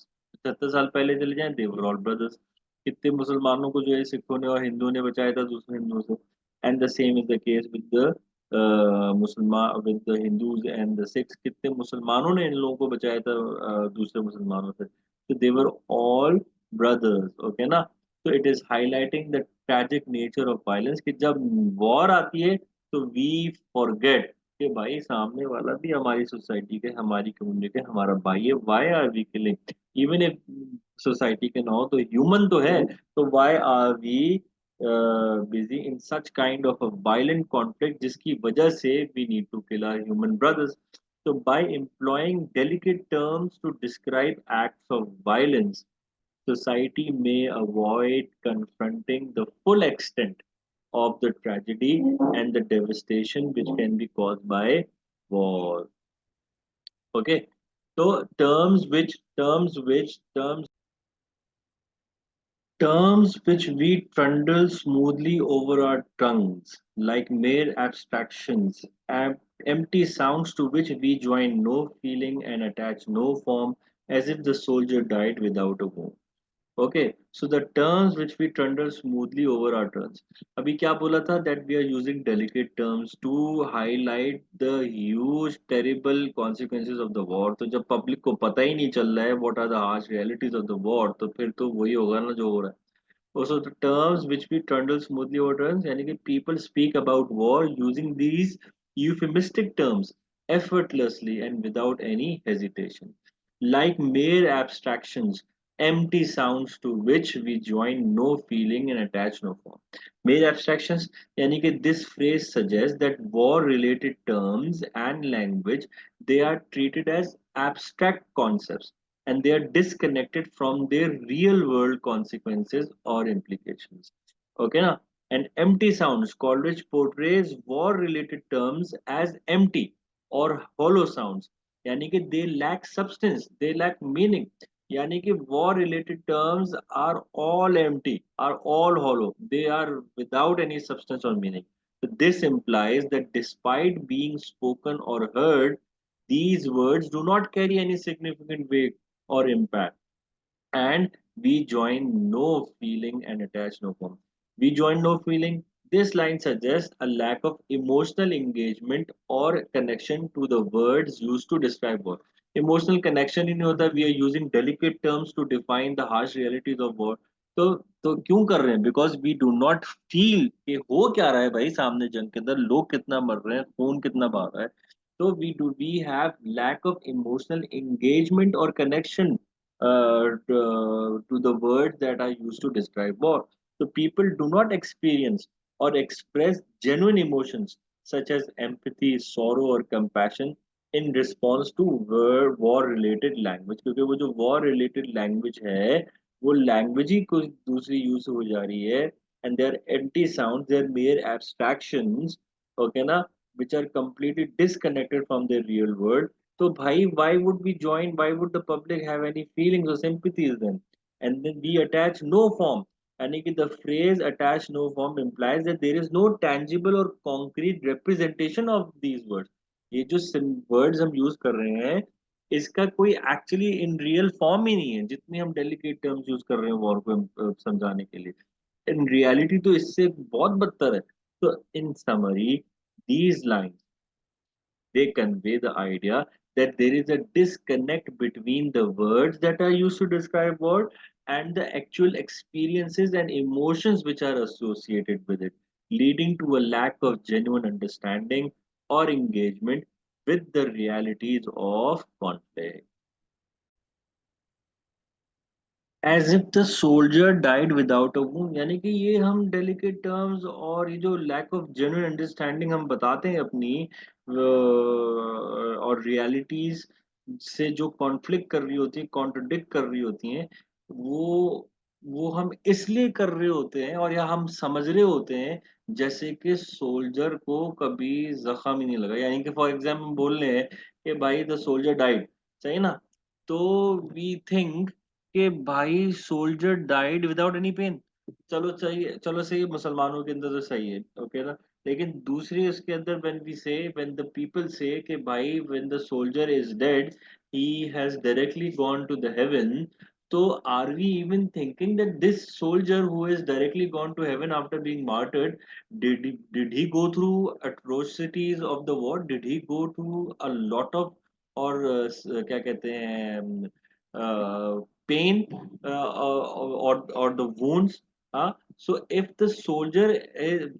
70 साल पहले चले जाएं, they were all brothers. कितने मुसलमानों को जो है सिखों ने और हिंदुओं ने बचाया था दूसरे हिंदुओं से. And the same is the case with the मुसलमान, with the Hindus and the Sikhs. कितने मुसलमानों ने इन लोगों को बचाया था दूसरे मुसलमानों से. So they were all brothers. Okay ना. So it is highlighting the tragic nature of violence कि जब war आती है तो we forget कि भाई सामने वाला भी हमारी सोसाइटी के, हमारी कम्युनिटी के, हमारा भाई है. Why are we killing, even if society के ना हो तो ह्यूमन तो है. तो why are we busy in such kind of a violent conflict जिसकी वजह से we need to kill our human brothers. So by employing delicate terms to describe acts of violence, society may avoid confronting the full extent of the tragedy and the devastation which can be caused by war. Okay, so terms which we trundle smoothly over our tongues like mere abstractions, empty sounds to which we join no feeling and attach no form, as if the soldier died without a wound. Okay, so the terms which we trundle smoothly over our tongues. अभी क्या बोला था that we are using delicate terms to highlight the huge terrible consequences of the war. तो जब public को पता ही नहीं चल रहा है what are the harsh realities of the war, तो फिर तो वही होगा ना जो हो रहा है. Also, the terms which we trundle smoothly over terms, यानी कि people speak about war using these euphemistic terms effortlessly and without any hesitation, like mere abstractions, empty sounds to which we join no feeling and attach no form. Mere abstractions, यानी कि this phrase suggests that war-related terms and language, they are treated as abstract concepts and they are disconnected from their real world consequences or implications. Okay, now, and empty sounds. Coleridge portrays war related terms as empty or hollow sounds. यानी कि they lack substance, they lack meaning. यानी कि war related terms are all empty, are all hollow, they are without any substance or meaning. So this implies that despite being spoken or heard, these words do not carry any significant weight or impact, and we join no feeling and attach no form. We join no feeling. This line suggests a lack of emotional engagement or connection to the words used to describe war. Emotional connection in होता, we are using delicate terms to define the harsh realities of war. तो क्यों कर रहे हैं? Because we do not feel कि हो क्या रहा है भाई सामने जंग के अंदर, लोग कितना मर रहे हैं, खून कितना बह रहा है. So we have lack of emotional engagement or connection to the words that are used to describe war. So people do not experience or express genuine emotions such as empathy, sorrow, or compassion in response to war-related language. क्योंकि वो जो war-related language है, वो language ही कुछ दूसरी use हो जा रही है, and they are empty sounds, they are mere abstractions, okay ना, which are completely disconnected from their real world. So why would we join? Why would the public have any feelings or sympathies then? And then we attach no form. And the phrase attach no form implies that there is no tangible or concrete representation of these words. ये जो words हम use कर रहे हैं, इसका कोई actually in real form ही नहीं है, जितनी हम delicate terms use कर रहे हैं war को समझाने के लिए. In reality तो इससे बहुत बदतर है. So in summary, these lines, they convey the idea that there is a disconnect between the words that are used to describe war and the actual experiences and emotions which are associated with it, leading to a lack of genuine understanding or engagement with the realities of conflict. As if the soldier died without a wound, यानी कि ये हम delicate terms और ये जो lack of genuine understanding हम बताते हैं अपनी और रियलिटीज से जो कॉन्फ्लिक्ट कर रही होती है, कॉन्ट्रडिक्ट कर रही होती हैं, वो हम इसलिए कर रहे होते हैं और या हम समझ रहे होते हैं जैसे कि सोल्जर को कभी जख्म ही नहीं लगा. यानी कि फॉर एग्जाम्पल बोल रहे हैं कि भाई द सोल्जर डाइड, सही ना, तो वी थिंक कि भाई soldier died without any pain. चलो सही है, चलो सही है, मुसलमानों के अंदर तो सही है, ओके ना. लेकिन दूसरी उसके अंदर when the people say कि भाई when the soldier is dead he has directly gone to the heaven, so are we even thinking that this soldier who has directly gone to heaven after being martyred, did he go through atrocities of the war? Did he go through a lot of और क्या कहते हैं pain or the wounds? So if the soldier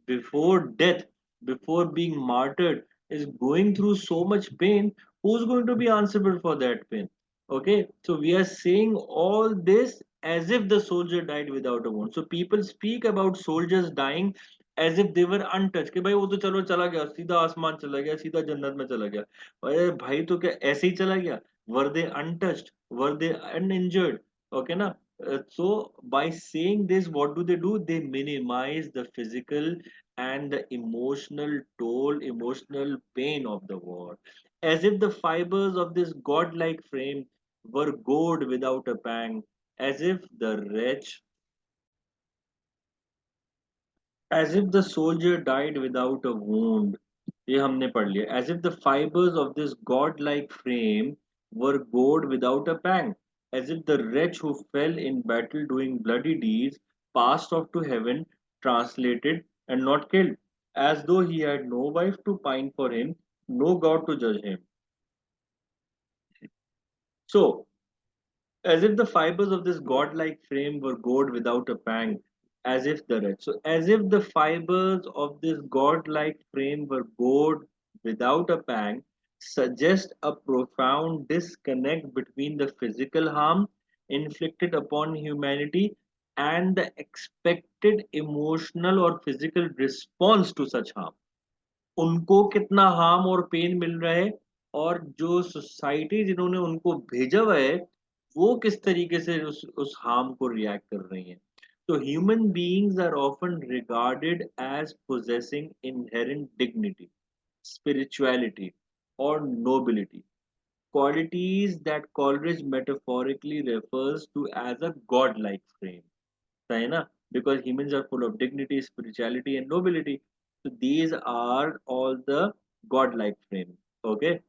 before death, before being martyred, is going through so much pain, who's going to be answerable for that pain? Okay, so we are saying all this as if the soldier died without a wound. So people speak about soldiers dying as if they were untouched, कि भाई वो तो चलो चला गया, सीधा आसमान चला गया, सीधा जन्नत में चला गया. अरे भाई तो क्या ऐसे ही चला गया? Were they untouched? Were they uninjured? Okay ना. So by saying this, what do? They minimize the physical and the emotional toll, emotional pain of the war, as if the fibers of this godlike frame were gored without a pang, as if the wretch, as if the soldier died without a wound. ये हमने पढ़ लिया. As if the fibers of this godlike frame were gored without a pang, as if the wretch who fell in battle doing bloody deeds passed off to heaven translated and not killed, as though he had no wife to pine for him, no God to judge him. So as if the fibers of this godlike frame were gored without a pang, as if the wretch. So, as if the fibers of this godlike frame were gored without a pang, suggest a profound disconnect between the physical harm inflicted upon humanity and the expected emotional or physical response to such harm. उनको कितना harm और pen मिल रहा है, और जो society जिन्होंने उनको भेजा हुआ है वो किस तरीके से उस हार्म को रिएक्ट कर रही है. तो human beings are often regarded as possessing inherent dignity, spirituality, or nobility, qualities that Coleridge metaphorically refers to as a godlike frame. है ना? Because humans are full of dignity, spirituality, and nobility. So these are all the godlike frame. Okay,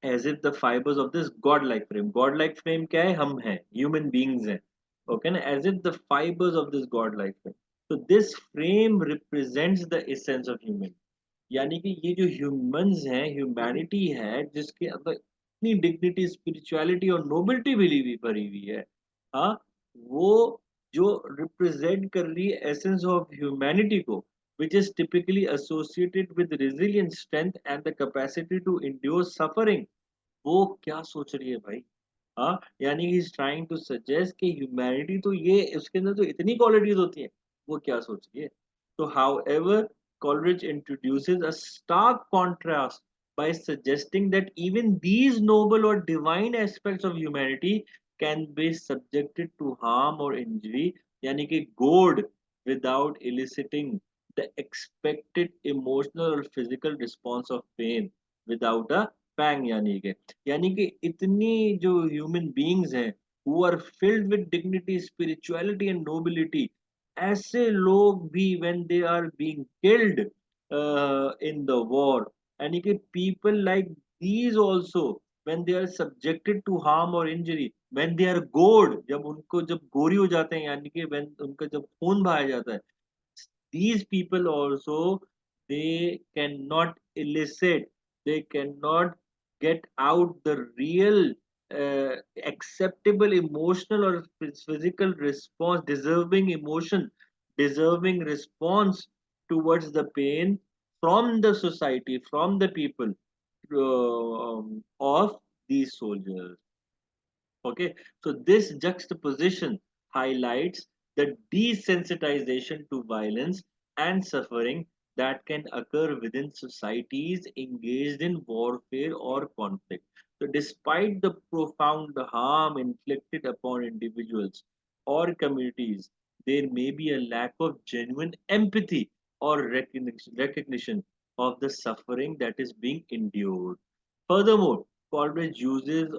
as if the fibers of this godlike frame. Godlike frame क्या है? हम हैं, human beings हैं. Okay, ना? As if the fibers of this godlike frame. So this frame represents the essence of human. यानी कि ये जो ह्यूमंस हैं, ह्यूमैनिटी है, जिसके अंदर इतनी डिग्निटी, स्पिरिचुअलिटी और नोबिलिटी भी भरी हुई है, हाँ, वो जो रिप्रेजेंट कर रही है एसेंस ऑफ ह्यूमैनिटी को, which is typically associated with resilience, strength and the capacity to endure suffering, वो क्या सोच रही है भाई? हाँ, यानी he is trying to suggest कि ह्यूमैनिटी तो ये उसके अंदर तो इतनी क्वालिटीज होती है, वो क्या सोच रही है? तो however, Coleridge introduces a stark contrast by suggesting that even these noble or divine aspects of humanity can be subjected to harm or injury, यानी कि gored without eliciting the expected emotional or physical response of pain without a pang. यानी कि इतनी जो human beings हैं who are filled with dignity, spirituality and nobility, ऐसे लोग भी when they are being killed in the war, यानी कि people like these also when they are subjected to harm or injury, when they are gored, जब गोरी हो जाते हैं, यानी कि when उनका जब खून बहाया जाता है, these people also, they cannot elicit, they cannot get out the real acceptable emotional or physical response, deserving emotion, deserving response towards the pain from the society, from the people of these soldiers. Okay, so this juxtaposition highlights the desensitization to violence and suffering that can occur within societies engaged in warfare or conflict. So, despite the profound harm inflicted upon individuals or communities, there may be a lack of genuine empathy or recognition of the suffering that is being endured. Furthermore, Coleridge's use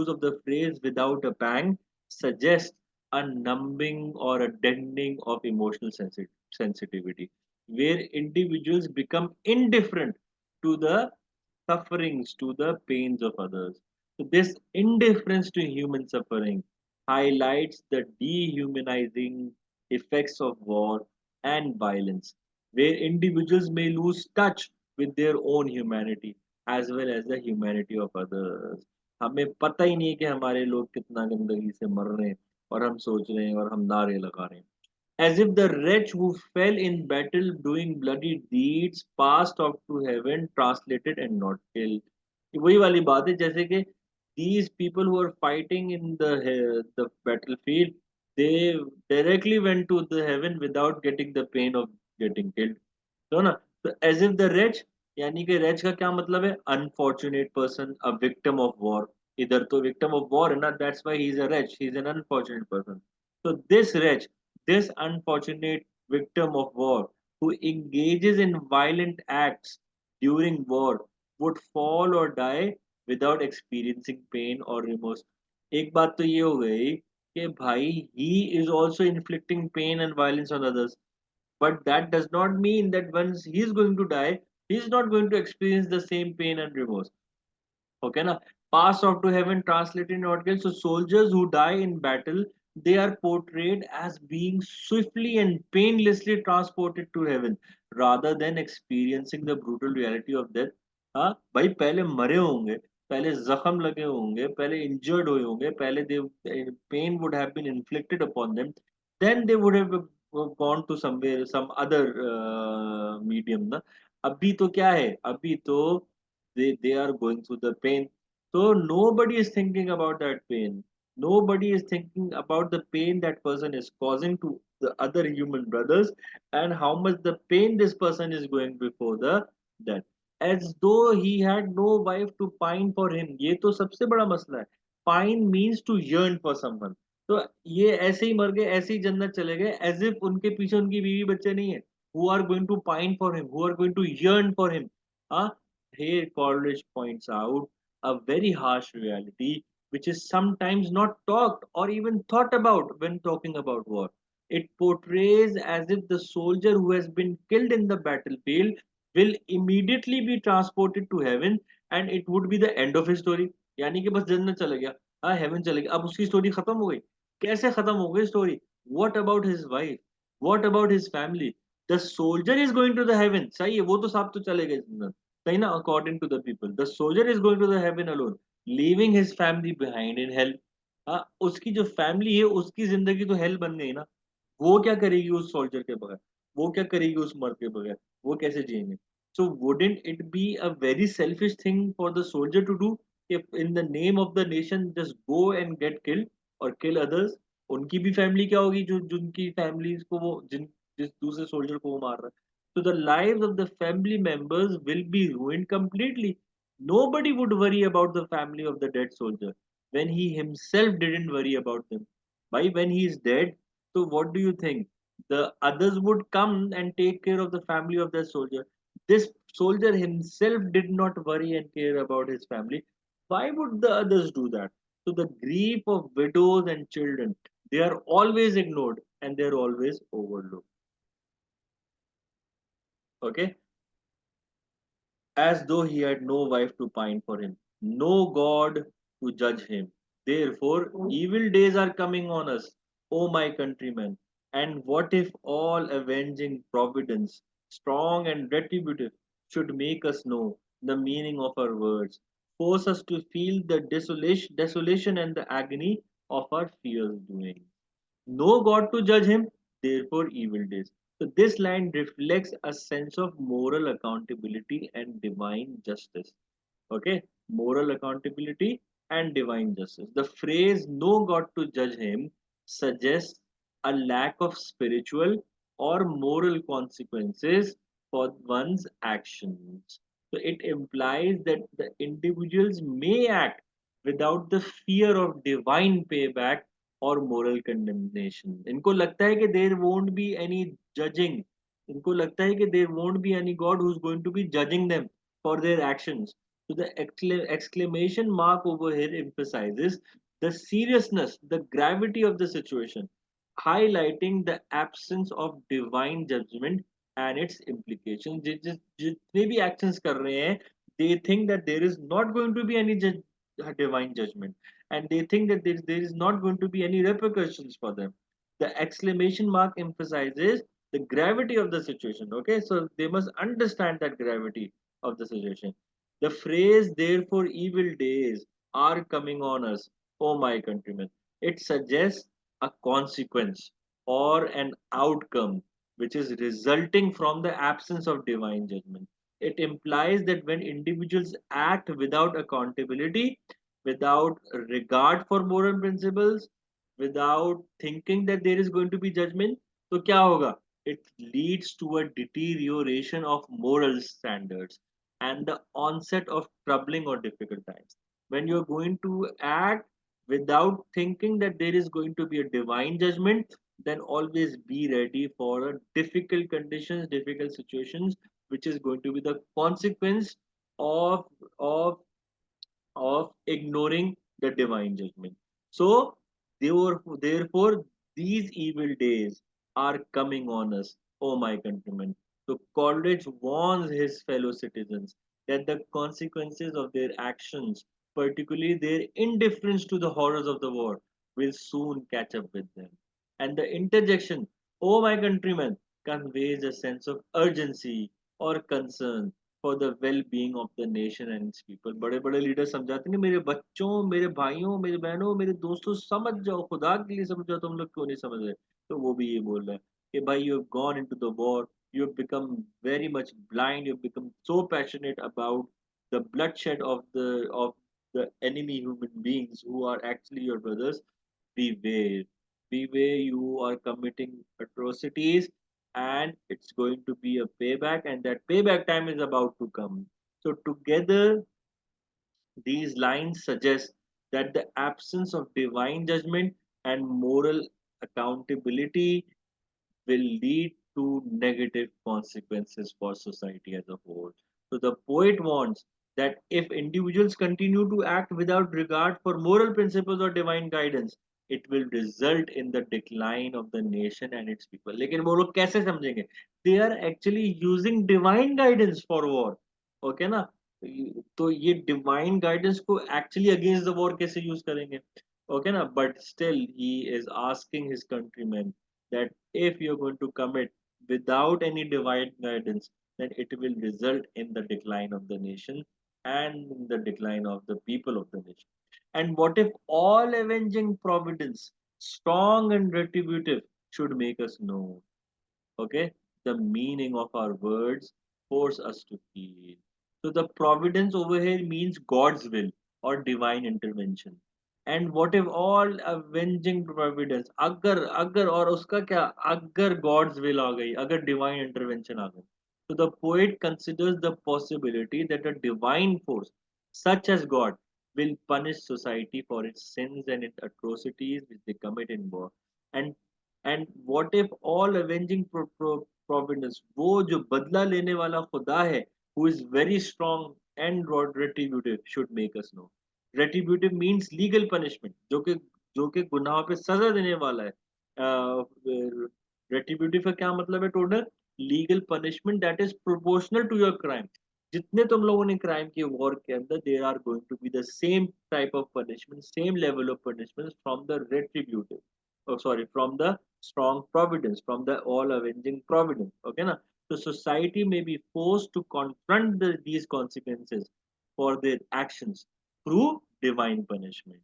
of the phrase "without a pang" suggests a numbing or a deadening of emotional sensitivity. where individuals become indifferent to the sufferings, to the pains of others. So, this indifference to human suffering highlights the dehumanizing effects of war and violence, where individuals may lose touch with their own humanity as well as the humanity of others. हमें पता ही नहीं है कि हमारे लोग कितना गंदगी से मर रहे हैं और हम सोच रहे हैं और हम नारे लगा रहे हैं as if the wretch who fell in battle doing bloody deeds passed off to heaven translated and not killed. वही वाली बात है जैसे कि these people who are fighting in the battlefield they directly went to the heaven without getting the pain of getting killed. तो ना तो as if the reach यानी कि रेच का क्या मतलब है unfortunate person a victim of war इधर तो विक्टिम ऑफ वॉर है ना that's why he is a reach he is an unfortunate person so this wretch, this unfortunate victim of war who engages in violent acts during war would fall or die without experiencing pain or remorse. एक बात तो ये हो गई कि भाई he is also inflicting pain and violence on others, but that does not mean that once he is going to die, he is not going to experience the same pain and remorse. Okay, na? Pass off to heaven translated in Orkel. So soldiers who die in battle, they are portrayed as being swiftly and painlessly transported to heaven rather than experiencing the brutal reality of death. हाँ भाई पहले मरे होंगे, पहले जख्म लगे होंगे, पहले इंजर्ड हुए होंगे, पहले दे pain would have been inflicted upon them, then they would have gone to somewhere some other medium ना. अभी तो क्या है, अभी तो they are going through the pain, so nobody is thinking about that pain, nobody is thinking about the pain that person is causing to the other human brothers and how much the pain this person is going before the death, as though he had no wife to pine for him. ये तो सबसे बड़ा मसला है. Pine means to yearn for someone. तो ये ऐसे ही मर गए, ऐसे ही जन्नत चले गए, as if उनके पीछे उनकी बीवी बच्चे नहीं है, who are going to pine for him, who are going to yearn for him. हाँ. Here Coleridge points out a very harsh reality which is sometimes not talked or even thought about when talking about war. It portrays as if the soldier who has been killed in the battlefield will immediately be transported to heaven and it would be the end of his story. यानी कि बस जन्नत चला गया, हाँ haven चले गया, अब उसकी स्टोरी खत्म हो गई. कैसे खत्म हो गई story? What about his wife? What about his family? The soldier is going to the heaven. सही है, वो तो सब तो चले गए जन्नत. सही ना, according to the people the soldier is going to the heaven alone, leaving his family behind in hell. हाँ उसकी जो फैमिली है उसकी जिंदगी तो हेल बन गई ना. वो क्या करेगी उस सोल्जर के बगैर, वो क्या करेगी उस मर्द के बगैर, वो कैसे जिएंगे? So wouldn't it be a very selfish thing for the soldier to do if in the name of the nation just go and get killed or kill others? उनकी भी फैमिली क्या होगी जो जिनकी फैमिलीज को वो जिन जिस दूसरे सोल्जर को वो मार रहा है. So the lives of the family members will be ruined completely. Nobody would worry about the family of the dead soldier when he himself didn't worry about them. Why, when he is dead, so what do you think? The others would come and take care of the family of that soldier. This soldier himself did not worry and care about his family. Why would the others do that? So the grief of widows and children, they are always ignored and they are always overlooked. Okay, as though he had no wife to pine for him, no God to judge him. Therefore, evil days are coming on us, O my countrymen. And what if all avenging providence, strong and retributive, should make us know the meaning of our words, force us to feel the desolation and the agony of our fears doing? No God to judge him, therefore evil days. So this line reflects a sense of moral accountability and divine justice. Okay, moral accountability and divine justice. The phrase no God to judge him suggests a lack of spiritual or moral consequences for one's actions. So it implies that the individuals may act without the fear of divine payback or moral condemnation. इनको लगता है कि there won't be any judging. इनको लगता है कि there won't be any God who's going to be judging them for their actions. So the exclamation mark over here emphasizes the seriousness, the gravity of the situation, highlighting the absence of divine judgment and its implications. जितने भी actions कर रहे हैं, they think that there is not going to be any divine judgment, and they think that there is not going to be any repercussions for them. The exclamation mark emphasizes the gravity of the situation. Okay, so they must understand that gravity of the situation. The phrase, therefore, evil days are coming on us, oh my countrymen, it suggests a consequence or an outcome which is resulting from the absence of divine judgment. It implies that when individuals act without accountability, without regard for moral principles, without thinking that there is going to be judgment, तो क्या होगा? It leads to a deterioration of moral standards and the onset of troubling or difficult times. When you're going to act without thinking that there is going to be a divine judgment, then always be ready for a difficult conditions, difficult situations, which is going to be the consequence of of ignoring the divine judgment. So, therefore, these evil days are coming on us, O my countrymen. So, Coleridge warns his fellow citizens that the consequences of their actions, particularly their indifference to the horrors of the war, will soon catch up with them. And the interjection, O my countrymen, conveys a sense of urgency or concern for the well being of the nation and it's people. बड़े बड़े leader समझाते हैं मेरे बच्चों, मेरे भाइयों, मेरी बहनों, मेरे दोस्तों, समझ जाओ, खुदा के लिए समझ जाओ, तुम लोग क्यों नहीं समझ रहे? तो वो भी ये बोल रहा है कि भाई, you have gone into the war, you have become very much blind, you have become so passionate about the bloodshed of the enemy human beings who are actually your brothers. Beware, beware, you are committing atrocities, and it's going to be a payback, and that payback time is about to come. So together, these lines suggest that the absence of divine judgment and moral accountability will lead to negative consequences for society as a whole. So the poet warns that if individuals continue to act without regard for moral principles or divine guidance, it will result in the decline of the nation and its people. लेकिन वो लोग कैसे समझेंगे? They are actually using divine guidance for war. Okay ना? तो ये divine guidance को actually against the war कैसे use करेंगे? Okay ना? But still he is asking his countrymen that if you're going to commit without any divine guidance, then it will result in the decline of the nation and the decline of the people of the nation. And what if all avenging providence, strong and retributive, should make us know? Okay, the meaning of our words force us to feel. So the providence over here means God's will or divine intervention. And what if all avenging providence, अगर और उसका क्या, अगर God's will आ गई, अगर divine intervention आ गई. So the poet considers the possibility that a divine force such as God will punish society for its sins and its atrocities which they commit in war. And and what if all avenging providence, वो जो बदला लेने वाला खुदा है, who is very strong and retributive, should make us know. Retributive means legal punishment, जो कि गुनाहों पे सजा देने वाला है. Retributive का क्या मतलब है? Total legal punishment that is proportional to your crime. जितने तुम लोगों ने क्राइम किए वॉर के अंदर, there are going to be the same type of punishment, same level of punishment from the retributive, oh sorry, from the strong providence, from the all avenging providence. Okay na? So society may be forced to confront these consequences for their actions through divine punishment.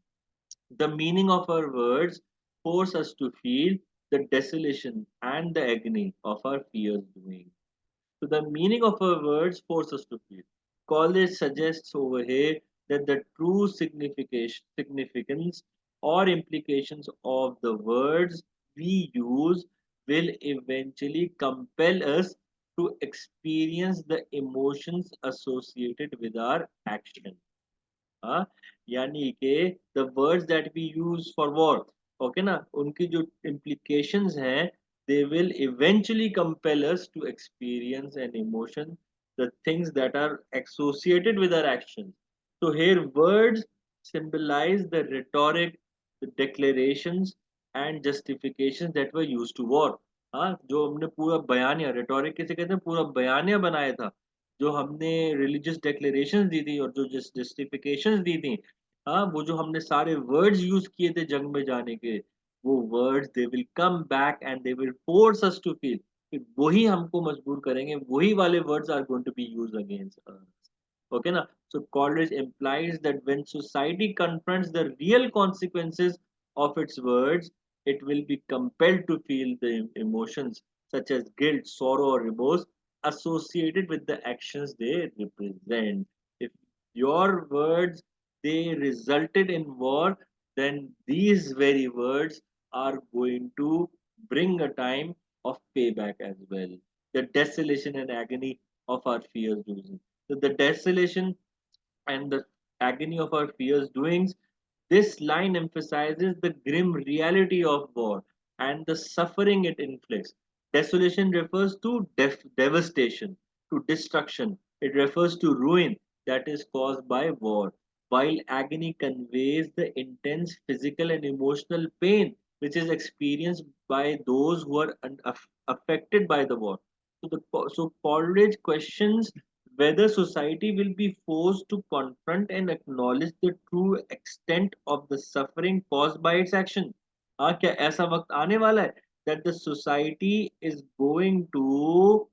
The meaning of our words force us to feel the desolation and the agony of our fears doing. So the meaning of our words force us to feel. College suggests over here that the true significance or implications of the words we use will eventually compel us to experience the emotions associated with our action. हाँ, यानी कि the words that we use for war, okay ना, उनकी जो implications हैं, they will eventually compel us to experience an emotion, the things that are associated with our actions. So here words symbolize the rhetoric, the declarations and justifications that were used to war. हाँ, जो हमने पूरा बयानिया rhetoric किसे कहते हैं, पूरा बयानिया बनाया था, जो हमने रिलीजियस डिक्लेरेशंस दी थी और जो जस्टिफिकेशंस दी थी, हाँ, वो जो हमने सारे वर्ड्स यूज किए थे जंग में जाने के, वो words they will come back and they will force us to feel, कि वही हमको मजबूर करेंगे, वही वाले words are going to be used against us. Okay, na? So Coleridge implies that when society confronts the real consequences of its words, it will be compelled to feel the emotions such as guilt, sorrow, or remorse associated with the actions they represent. If your words they resulted in war, then these very words are going to bring a time of payback as well. The desolation and agony of our fears losing. So the desolation and the agony of our fierce doings, this line emphasizes the grim reality of war and the suffering it inflicts. Desolation refers to devastation, to destruction. It refers to ruin that is caused by war, while agony conveys the intense physical and emotional pain which is experienced by those who are affected by the war. So Coleridge questions whether society will be forced to confront and acknowledge the true extent of the suffering caused by its action. हाँ, क्या ऐसा वक्त आने वाला है that the society is going to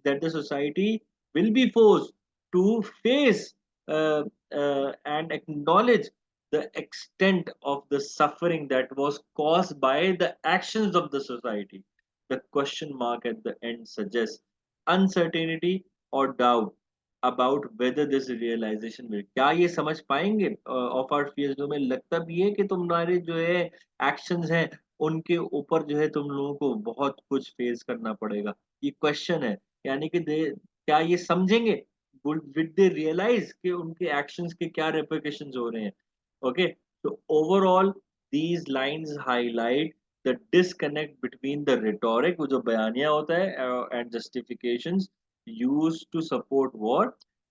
that the society will be forced to face and acknowledge the extent of the suffering that was caused by the actions of the society. The question mark at the end suggests uncertainty or doubt about whether this realization will क्या ये समझ पाएंगे of our fears जो में लगता भी है कि तुम्हारे जो है एक्शंस हैं उनके ऊपर जो है तुम लोगों को बहुत कुछ फेस करना पड़ेगा ये क्वेश्चन है यानी कि क्या ये समझेंगे विद दे रियलाइज कि उनके एक्शंस के क्या रेपरकशंस हो रहे हैं ओके तो overall these lines highlight the disconnect between the rhetoric वो जो बयानिया होता है and justifications used to support war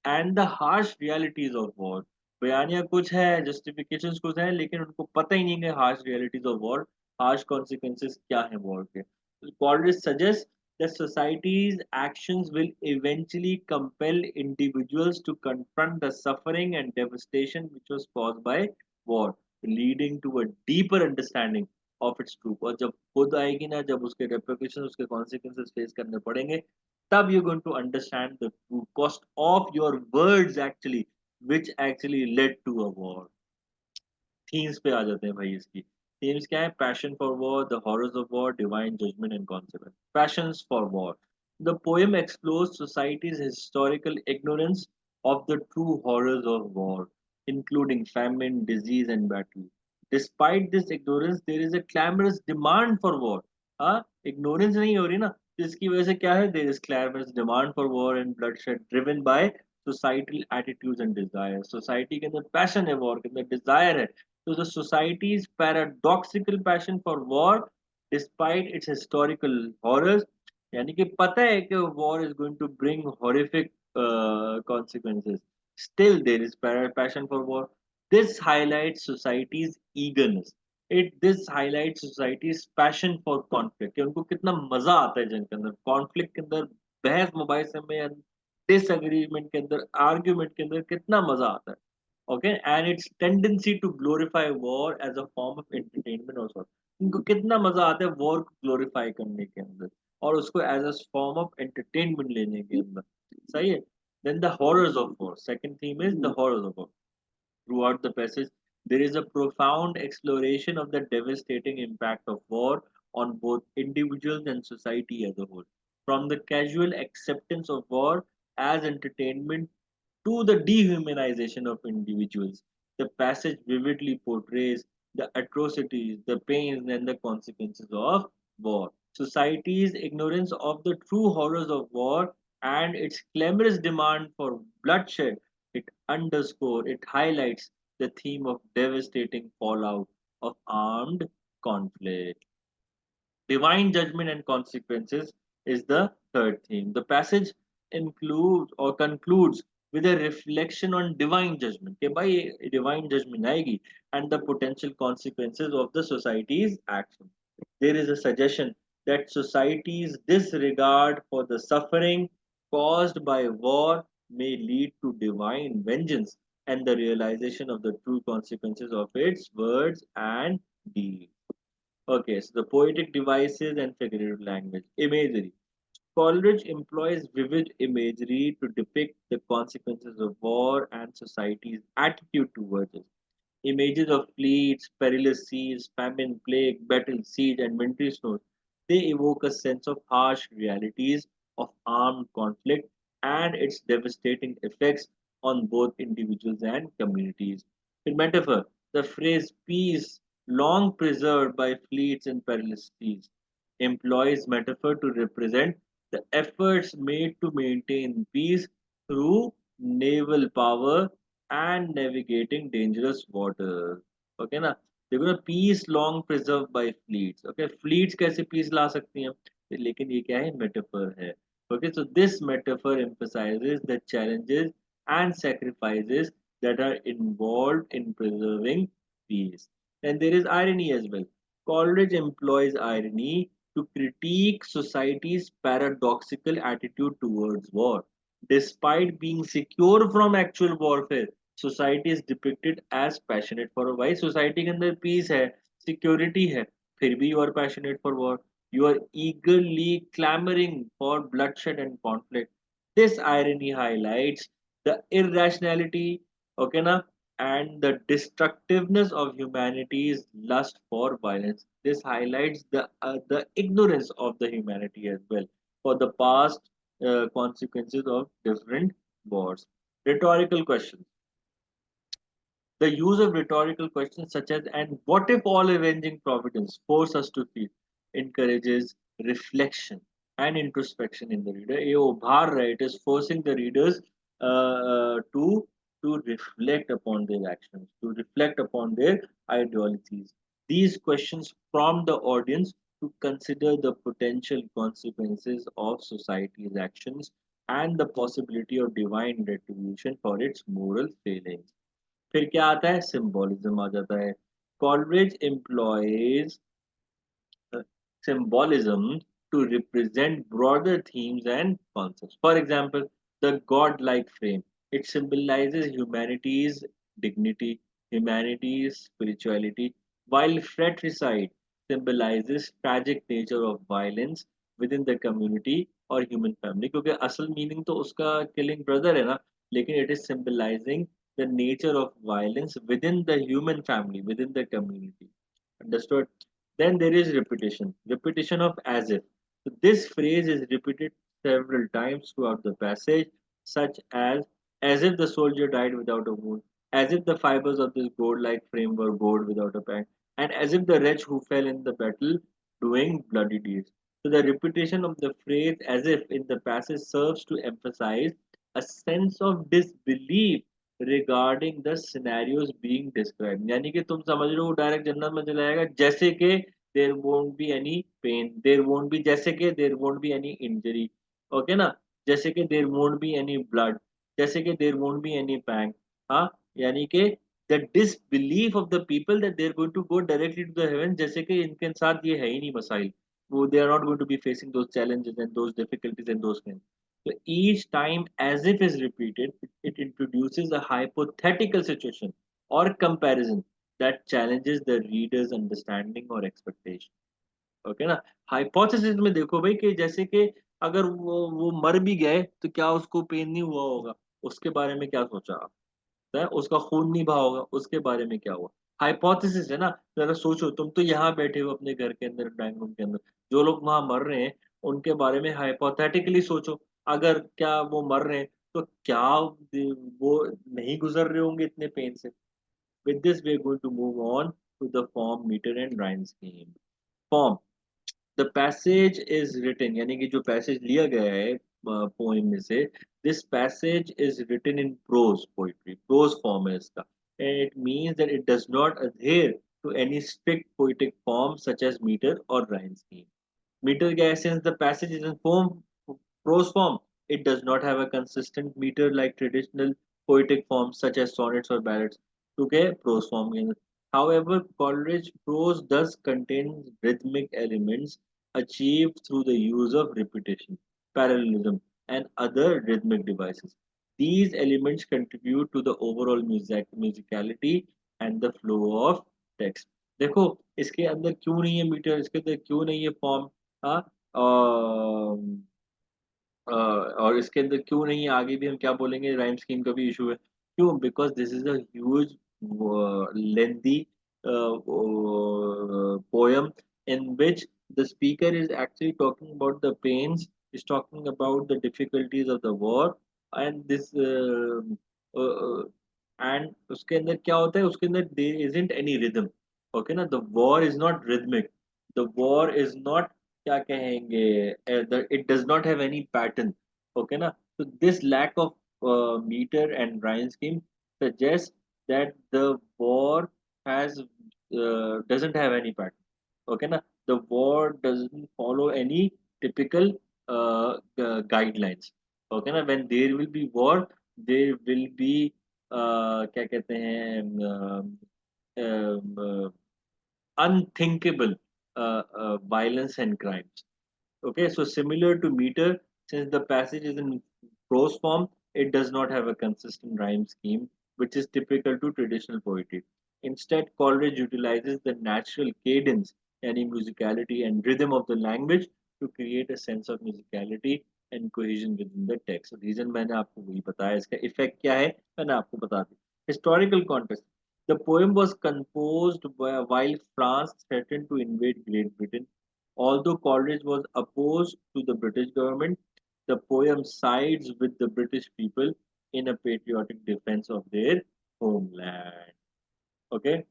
and the harsh realities of war बयानिया कुछ है justifications कुछ है लेकिन उनको पता ही नहीं है harsh realities of war harsh consequences क्या है war के Coleridge suggests that society's actions will eventually compel individuals to confront the suffering and devastation which was caused by war, leading to a deeper understanding of its truth. और जब खुद आएगी ना जब उसके repercussions उसके consequences face करने पड़ेंगे तब you're going to understand the true cost of your words actually which actually led to a war. Themes पे आ जाते हैं भाई इसकी थीम्स क्या है passion for war the horrors of war divine judgment and consequence passions for war the poem explores societies historical ignorance of the true horrors of war including famine disease and battle despite this ignorance there is a clamorous demand for war हाँ ignorance नहीं हो रही ना जिसकी वजह से क्या है there is clamorous demand for war and bloodshed driven by societal attitudes and desires society के अंदर passion है war के अंदर desire है to the society's paradoxical passion for war despite its historical horrors यानी कि पता है कि war is going to bring horrific consequences still there is passion for war this highlights society's eagerness this highlights society's passion for conflict कि उनको कितना मजा आता है जंग के अंदर कॉन्फ्लिक्ट के अंदर बहस मुबाहिसे में डिसएग्रीमेंट के अंदर आर्ग्यूमेंट के अंदर कितना मजा आता है okay and its tendency to glorify war as a form of entertainment also इनको कितना मजा आता है war को glorify करने के अंदर और उसको as a form of entertainment लेने के अंदर सही है then the horrors of war second theme is the horrors of war throughout the passage there is a profound exploration of the devastating impact of war on both individuals and society as a whole from the casual acceptance of war as entertainment to the dehumanization of individuals. The passage vividly portrays the atrocities, the pains, and the consequences of war. Society's ignorance of the true horrors of war and its clamorous demand for bloodshed, it highlights the theme of devastating fallout of armed conflict. Divine judgment and consequences is the third theme. The passage includes or concludes with a reflection on divine judgment. कि भाई divine judgment आएगी and the potential consequences of the society's action. There is a suggestion that society's disregard for the suffering caused by war may lead to divine vengeance and the realization of the true consequences of its words and deeds. Okay, so the poetic devices and figurative language. Imagery. Coleridge employs vivid imagery to depict the consequences of war and society's attitude towards it. Images of fleets, perilous seas, famine, plague, battle, siege, and wintry snows. They evoke a sense of harsh realities of armed conflict and its devastating effects on both individuals and communities. In metaphor, the phrase peace, long preserved by fleets in perilous seas, employs metaphor to represent the efforts made to maintain peace through naval power and navigating dangerous waters. Okay ना, देखो ना, peace long preserved by fleets. Okay, fleets कैसे peace ला सकती हैं, लेकिन ये क्या है, metaphor है. Okay, so this metaphor emphasizes the challenges and sacrifices that are involved in preserving peace. And there is irony as well. Coleridge employs irony to critique society's paradoxical attitude towards war. Despite being secure from actual warfare, society is depicted as passionate for war. भाई society के अंदर peace है, security है, फिर भी you are passionate for war. You are eagerly clamoring for bloodshed and conflict. This irony highlights the irrationality, okay na, and the destructiveness of humanity's lust for violence. This highlights the ignorance of the humanity as well for the past consequences of different wars. Rhetorical questions. The use of rhetorical questions such as "and what if all avenging providence force us to feel" encourages reflection and introspection in the reader. ये उभार रहा है, it is forcing the readers to reflect upon their actions, to reflect upon their ideologies. These questions prompt the audience to consider the potential consequences of society's actions and the possibility of divine retribution for its moral failings. फिर क्या आता है, symbolism आ जाता है. Coleridge employees symbolism to represent broader themes and concepts. For example, the godlike frame. It symbolizes humanity's dignity, humanity's spirituality, while fratricide symbolizes tragic nature of violence within the community or human family. क्योंकि असल meaning तो उसका killing brother है ना, लेकिन it is symbolizing the nature of violence within the human family, within the community. Understood? Then there is repetition. Repetition of "as if." So this phrase is repeated several times throughout the passage, such as if the soldier died without a wound, as if the fibers of this gold-like frame were gold without a pang, and as if the wretch who fell in the battle doing bloody deeds. So the repetition of the phrase "as if" in the passage serves to emphasize a sense of disbelief regarding the scenarios being described. यानी कि तुम समझ रहे हो direct जन्नत में चला जाएगा, जैसे कि there won't be any pain, there won't be, जैसे कि there won't be any injury, okay ना, जैसे कि there won't be any blood, जैसे कि there won't be any pang. हाँ, यानी कि the disbelief of the people that they're going to go directly to the heaven, जैसे कि इनके साथ ये है ही नहीं मसाइल, वो they are not going to be facing those challenges and those difficulties and those things. So each time as if is repeated, it introduces a hypothetical situation or comparison that challenges the reader's understanding or expectation. Okay ना. Hypothesis में देखो भाई कि जैसे कि अगर वो मर भी गए तो क्या उसको पेन नहीं हुआ होगा, उसके बारे में क्या सोचा आप, है उसका खून नहीं बहा होगा, उसके बारे में क्या हुआ. हाइपोथेसिस है ना. जरा सोचो, तुम तो यहाँ बैठे हो अपने घर के अंदर, ड्राइंग रूम के अंदर, जो लोग वहां मर रहे हैं उनके बारे में हाइपोथेटिकली सोचो. अगर क्या वो मर रहे हैं तो क्या वो नहीं गुजर रहे होंगे इतने पेन से. With this we are going to move on to the form, meter and rhyme scheme. Form. The passage is written, यानी कि जो पैसेज लिया गया है पोइम में से, this passage is written in prose poetry, prose form है इसका. And it means that it does not adhere to any strict poetic form such as meter or rhyme scheme. Meter क्या है, since the passage is in form, prose form, it does not have a consistent meter like traditional poetic forms such as sonnets or ballads. Okay, prose form. However, Coleridge prose does contain rhythmic elements achieved through the use of repetition, parallelism, and other rhythmic devices. These elements contribute to the overall musicality and the flow of text. देखो इसके अंदर क्यों नहीं है metre, इसके अंदर क्यों नहीं है फॉर्म, हाँ, और इसके अंदर क्यों नहीं है, आगे भी हम क्या बोलेंगे, राइम स्कीम का भी इशू है, क्यों, because this is a huge lengthy poem in which the speaker is actually talking about the pains, is talking about the difficulties of the war, and this uh, and उसके अंदर क्या होता है, उसके अंदर there isn't any rhythm, okay ना, the war is not rhythmic, the war is not, क्या कहेंगे, it does not have any pattern, okay ना, so this lack of meter and rhyme scheme suggests that the war has doesn't have any pattern, okay na, the war doesn't follow any typical guidelines, okay na, when there will be war there will be क्या कहते हैं unthinkable violence and crimes. Okay, so similar to meter, since the passage is in prose form, it does not have a consistent rhyme scheme, which is typical to traditional poetry. Instead, Coleridge utilizes the natural cadence, any musicality and rhythm of the language to create a sense of musicality and cohesion within the text. So, reason मैंने आपको वही बताया, इसका effect क्या है मैंने आपको बता दी. Historical context. The poem was composed while France threatened to invade Great Britain. Although Coleridge was opposed to the British government, the poem sides with the British people in a patriotic defense of their homeland. Okay,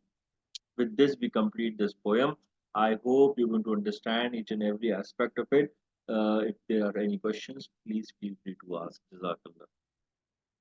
with this, we complete this poem. I hope you're going to understand each and every aspect of it. If there are any questions, please feel free to ask. Jazakallah.